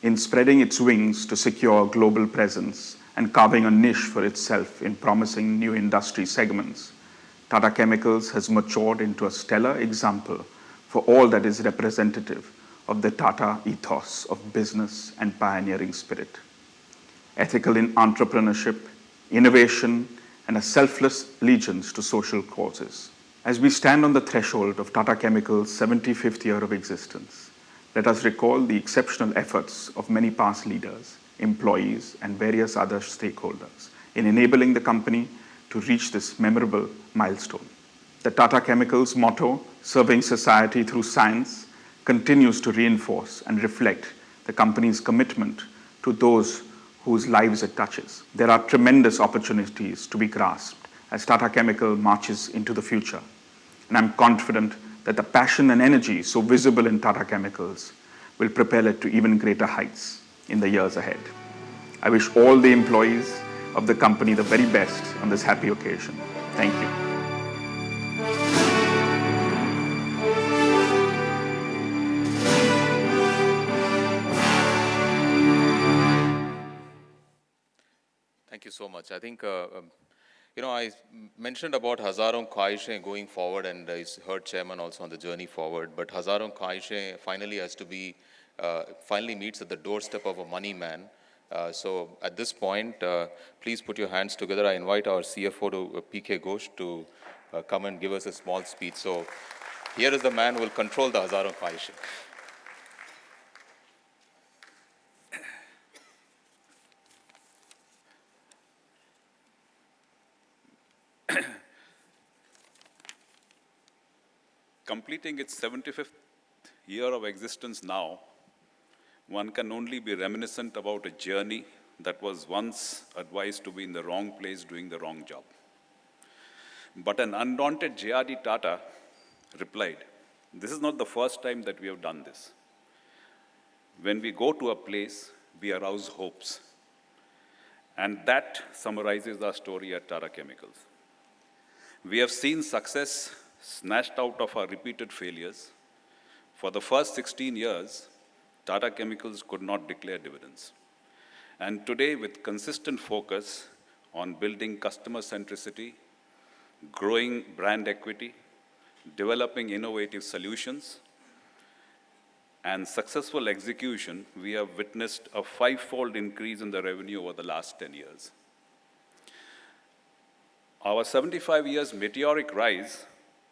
In spreading its wings to secure a global presence and carving a niche for itself in promising new industry segments, Tata Chemicals has matured into a stellar example for all that is representative of the Tata ethos of business and pioneering spirit. Ethical in entrepreneurship, innovation, and a selfless allegiance to social causes. As we stand on the threshold of Tata Chemicals' 75th year of existence, let us recall the exceptional efforts of many past leaders, employees, and various other stakeholders in enabling the company to reach this memorable milestone. The Tata Chemicals motto, serving society through science, continues to reinforce and reflect the company's commitment to those whose lives it touches. There are tremendous opportunities to be grasped as Tata Chemical marches into the future, and I'm confident that the passion and energy so visible in Tata Chemicals will propel it to even greater heights in the years ahead. I wish all the employees of the company the very best on this happy occasion. Thank you. Thank you so much. I think, I mentioned about Hazaron Khwaishein going forward, and I heard Chairman also on the journey forward, but Hazaron Khwaishein finally has to be, finally meets at the doorstep of a money man. So at this point, please put your hands together. I invite our CFO, PK Ghosh, to come and give us a small speech. So here is the man who will control the Hazaron Khwaishein. Completing its 75th year of existence now, one can only be reminiscent about a journey that was once advised to be in the wrong place doing the wrong job. But an undaunted J.R.D. Tata replied, "This is not the first time that we have done this. When we go to a place, we arouse hopes." And that summarizes our story at Tata Chemicals. We have seen success snatched out of our repeated failures. For the first 16 years, Tata Chemicals could not declare dividends. And today, with consistent focus on building customer centricity, growing brand equity, developing innovative solutions, and successful execution, we have witnessed a five-fold increase in the revenue over the last 10 years. Our 75 years meteoric rise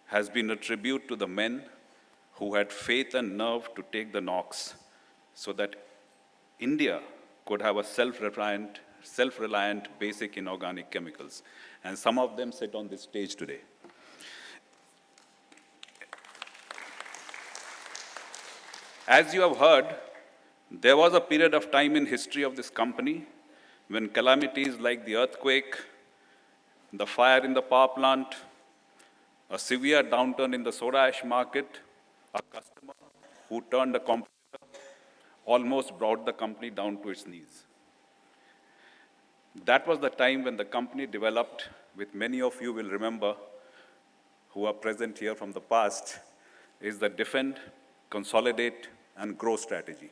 has been a tribute to the men who had faith and nerve to take the knocks so that India could have a self-reliant basic inorganic chemicals. And some of them sit on this stage today. As you have heard, there was a period of time in history of this company when calamities like the earthquake, the fire in the power plant, a severe downturn in the soda ash market, a customer who turned a competitor, almost brought the company down to its knees. That was the time when the company developed, which many of you will remember who are present here from the past, is the defend, consolidate, and grow strategy.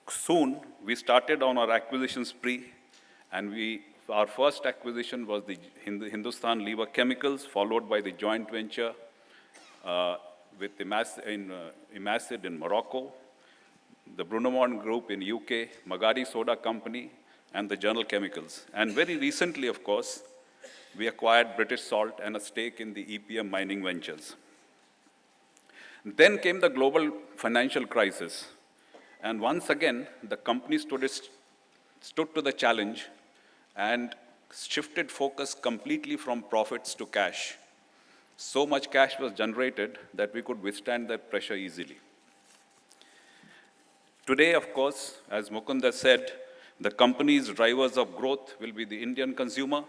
Soon, we started on our acquisition spree, and our first acquisition was the Hindustan Lever Chemicals, followed by the joint venture with Imacid in Morocco, the Brunamont Group in UK, Magadi Soda Company, and the General Chemicals. And very recently, of course, we acquired British Salt and a stake in the EPM Mining Ventures. Then came the global financial crisis. And once again, the company stood to the challenge and shifted focus completely from profits to cash. So much cash was generated that we could withstand that pressure easily. Today, of course, as Mukunda said, the company's drivers of growth will be the Indian consumer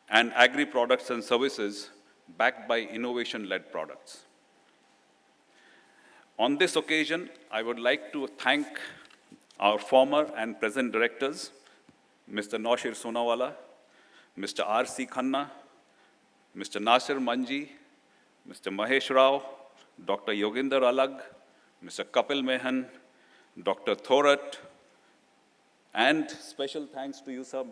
and agri-products and services backed by innovation-led products. On this occasion, I would like to thank our former and present directors, Mr. Naushir Sonawala, Mr. R.C. Khanna, Mr. Nasir Manji, Mr. Mahesh Rao, Dr. Yoginder Alag, Mr. Kapil Mehan, Dr. Thorat, and special thanks to you, sir,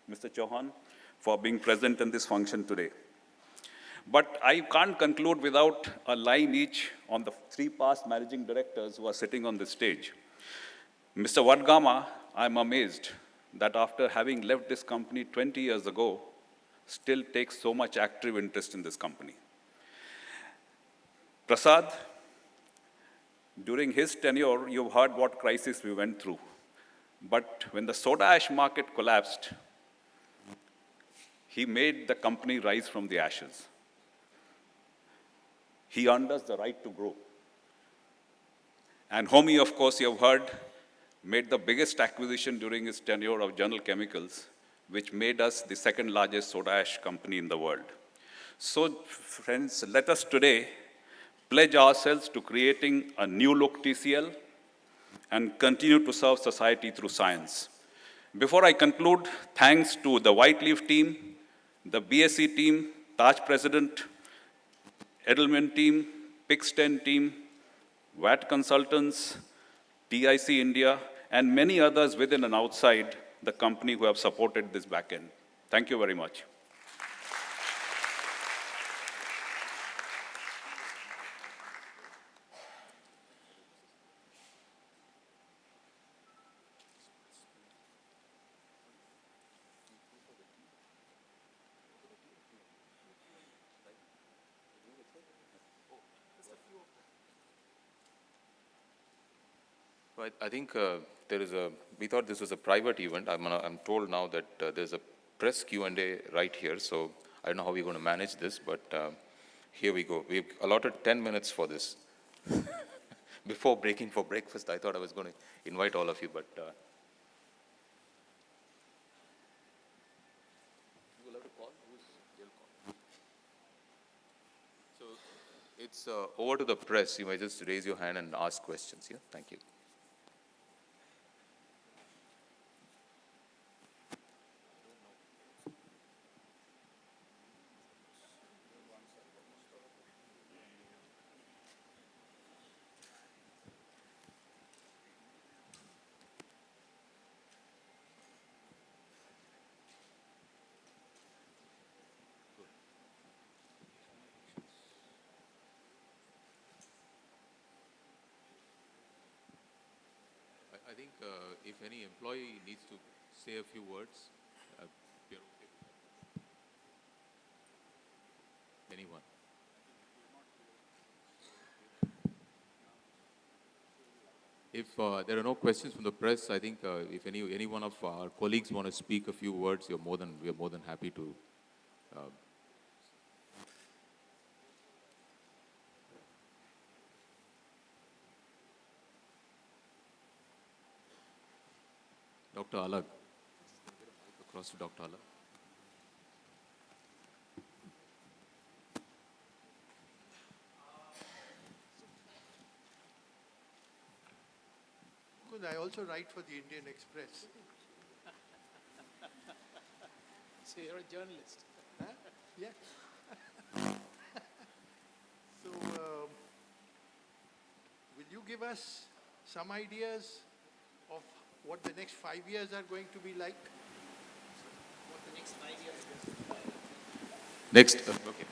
Mr. Chauhan, for being present in this function today. But I can't conclude without a line each on the three past managing directors who are sitting on this stage. Mr. Vadgama, I'm amazed that after having left this company 20 years ago, still takes so much active interest in this company. Prasad, during his tenure, you've heard what crisis we went through. But when the soda ash market collapsed, he made the company rise from the ashes. He earned us the right to grow. And Homi, of course, you have heard, made the biggest acquisition during his tenure of General Chemicals, which made us the second largest soda ash company in the world. So, friends, let us today pledge ourselves to creating a new look TCL and continue to serve society through science. Before I conclude, thanks to the White Leaf team, the BSc team, Taj President, Edelman team, Pixten team, VAT Consultants, TIC India, and many others within and outside the company who have supported this back end. Thank you very much. I think we thought this was a private event. I'm told now that there's a press Q&A right here, so I don't know how we're going to manage this, but here we go. We've allotted 10 minutes for this. Before breaking for breakfast, I thought I was going to invite all of you, but you will have to call? You'll call. So it's over to the press. You may just raise your hand and ask questions. Yeah, thank you. I think if any employee needs to say a few words, you're okay. If there are no questions from the press, I think if any one of our colleagues want to speak a few words, we are more than happy to. Dr. Alag. Across to Dr. Alag. I also write for the Indian Express. So you're a journalist. Huh? Yeah. So, will you give us some ideas of what the next 5 years are going to be like? What the next 5 years is going to be like? Next, okay.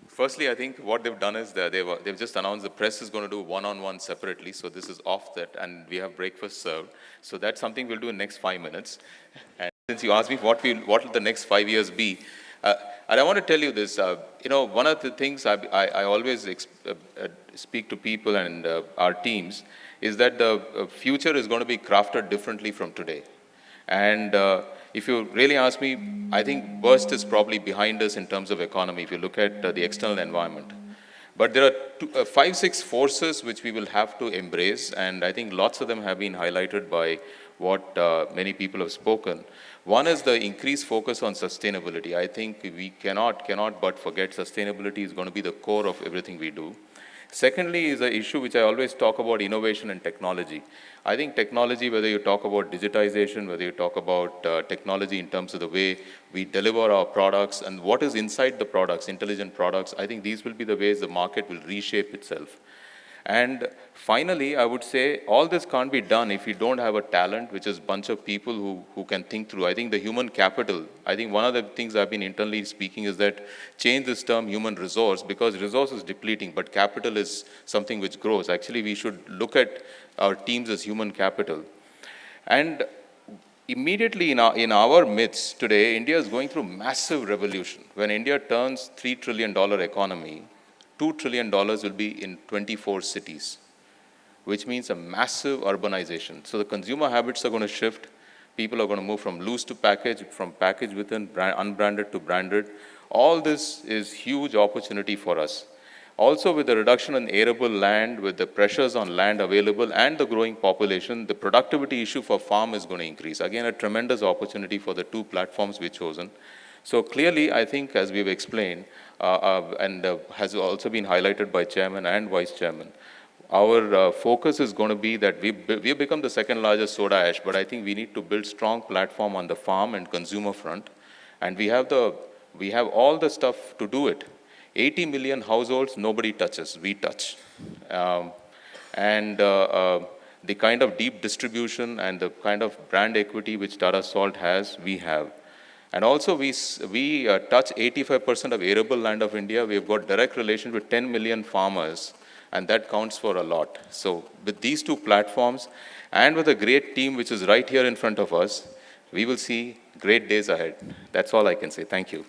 Firstly, I think what they've done is that they've just announced the press is going to do one-on-one separately, so this is off that, and we have breakfast served. So that's something we'll do in the next 5 minutes. And since you asked me what will the next 5 years be, and I want to tell you this, one of the things I always speak to people and our teams is that the future is going to be crafted differently from today. And if you really ask me, I think worst is probably behind us in terms of economy, if you look at the external environment. But there are 5, 6 forces which we will have to embrace, and I think lots of them have been highlighted by what many people have spoken. One is the increased focus on sustainability. I think we cannot but forget sustainability is going to be the core of everything we do. Secondly is the issue which I always talk about, innovation and technology. I think technology, whether you talk about digitization, whether you talk about technology in terms of the way we deliver our products and what is inside the products, intelligent products, I think these will be the ways the market will reshape itself. And finally, I would say all this can't be done if you don't have a talent, which is a bunch of people who can think through. I think the human capital, I think one of the things I've been internally speaking is that change this term human resource, because resource is depleting, but capital is something which grows. Actually, we should look at our teams as human capital. And immediately in our midst today, India is going through massive revolution. When India turns $3 trillion economy, $2 trillion will be in 24 cities, which means a massive urbanization. So the consumer habits are going to shift. People are going to move from loose to package, from package within unbranded to branded. All this is huge opportunity for us. Also, with the reduction in arable land, with the pressures on land available and the growing population, the productivity issue for farm is going to increase. Again, a tremendous opportunity for the 2 platforms we've chosen. So clearly, I think, as we've explained, and has also been highlighted by Chairman and Vice Chairman, our focus is going to be that we've become the second largest soda ash, but I think we need to build strong platform on the farm and consumer front, and we have all the stuff to do it. 80 million households, nobody touches, we touch. The kind of deep distribution and the kind of brand equity which Tata Salt has, we have. And also we touch 85% of arable land of India. We've got direct relation with 10 million farmers, and that counts for a lot. So with these 2 platforms and with a great team which is right here in front of us, we will see great days ahead. That's all I can say. Thank you.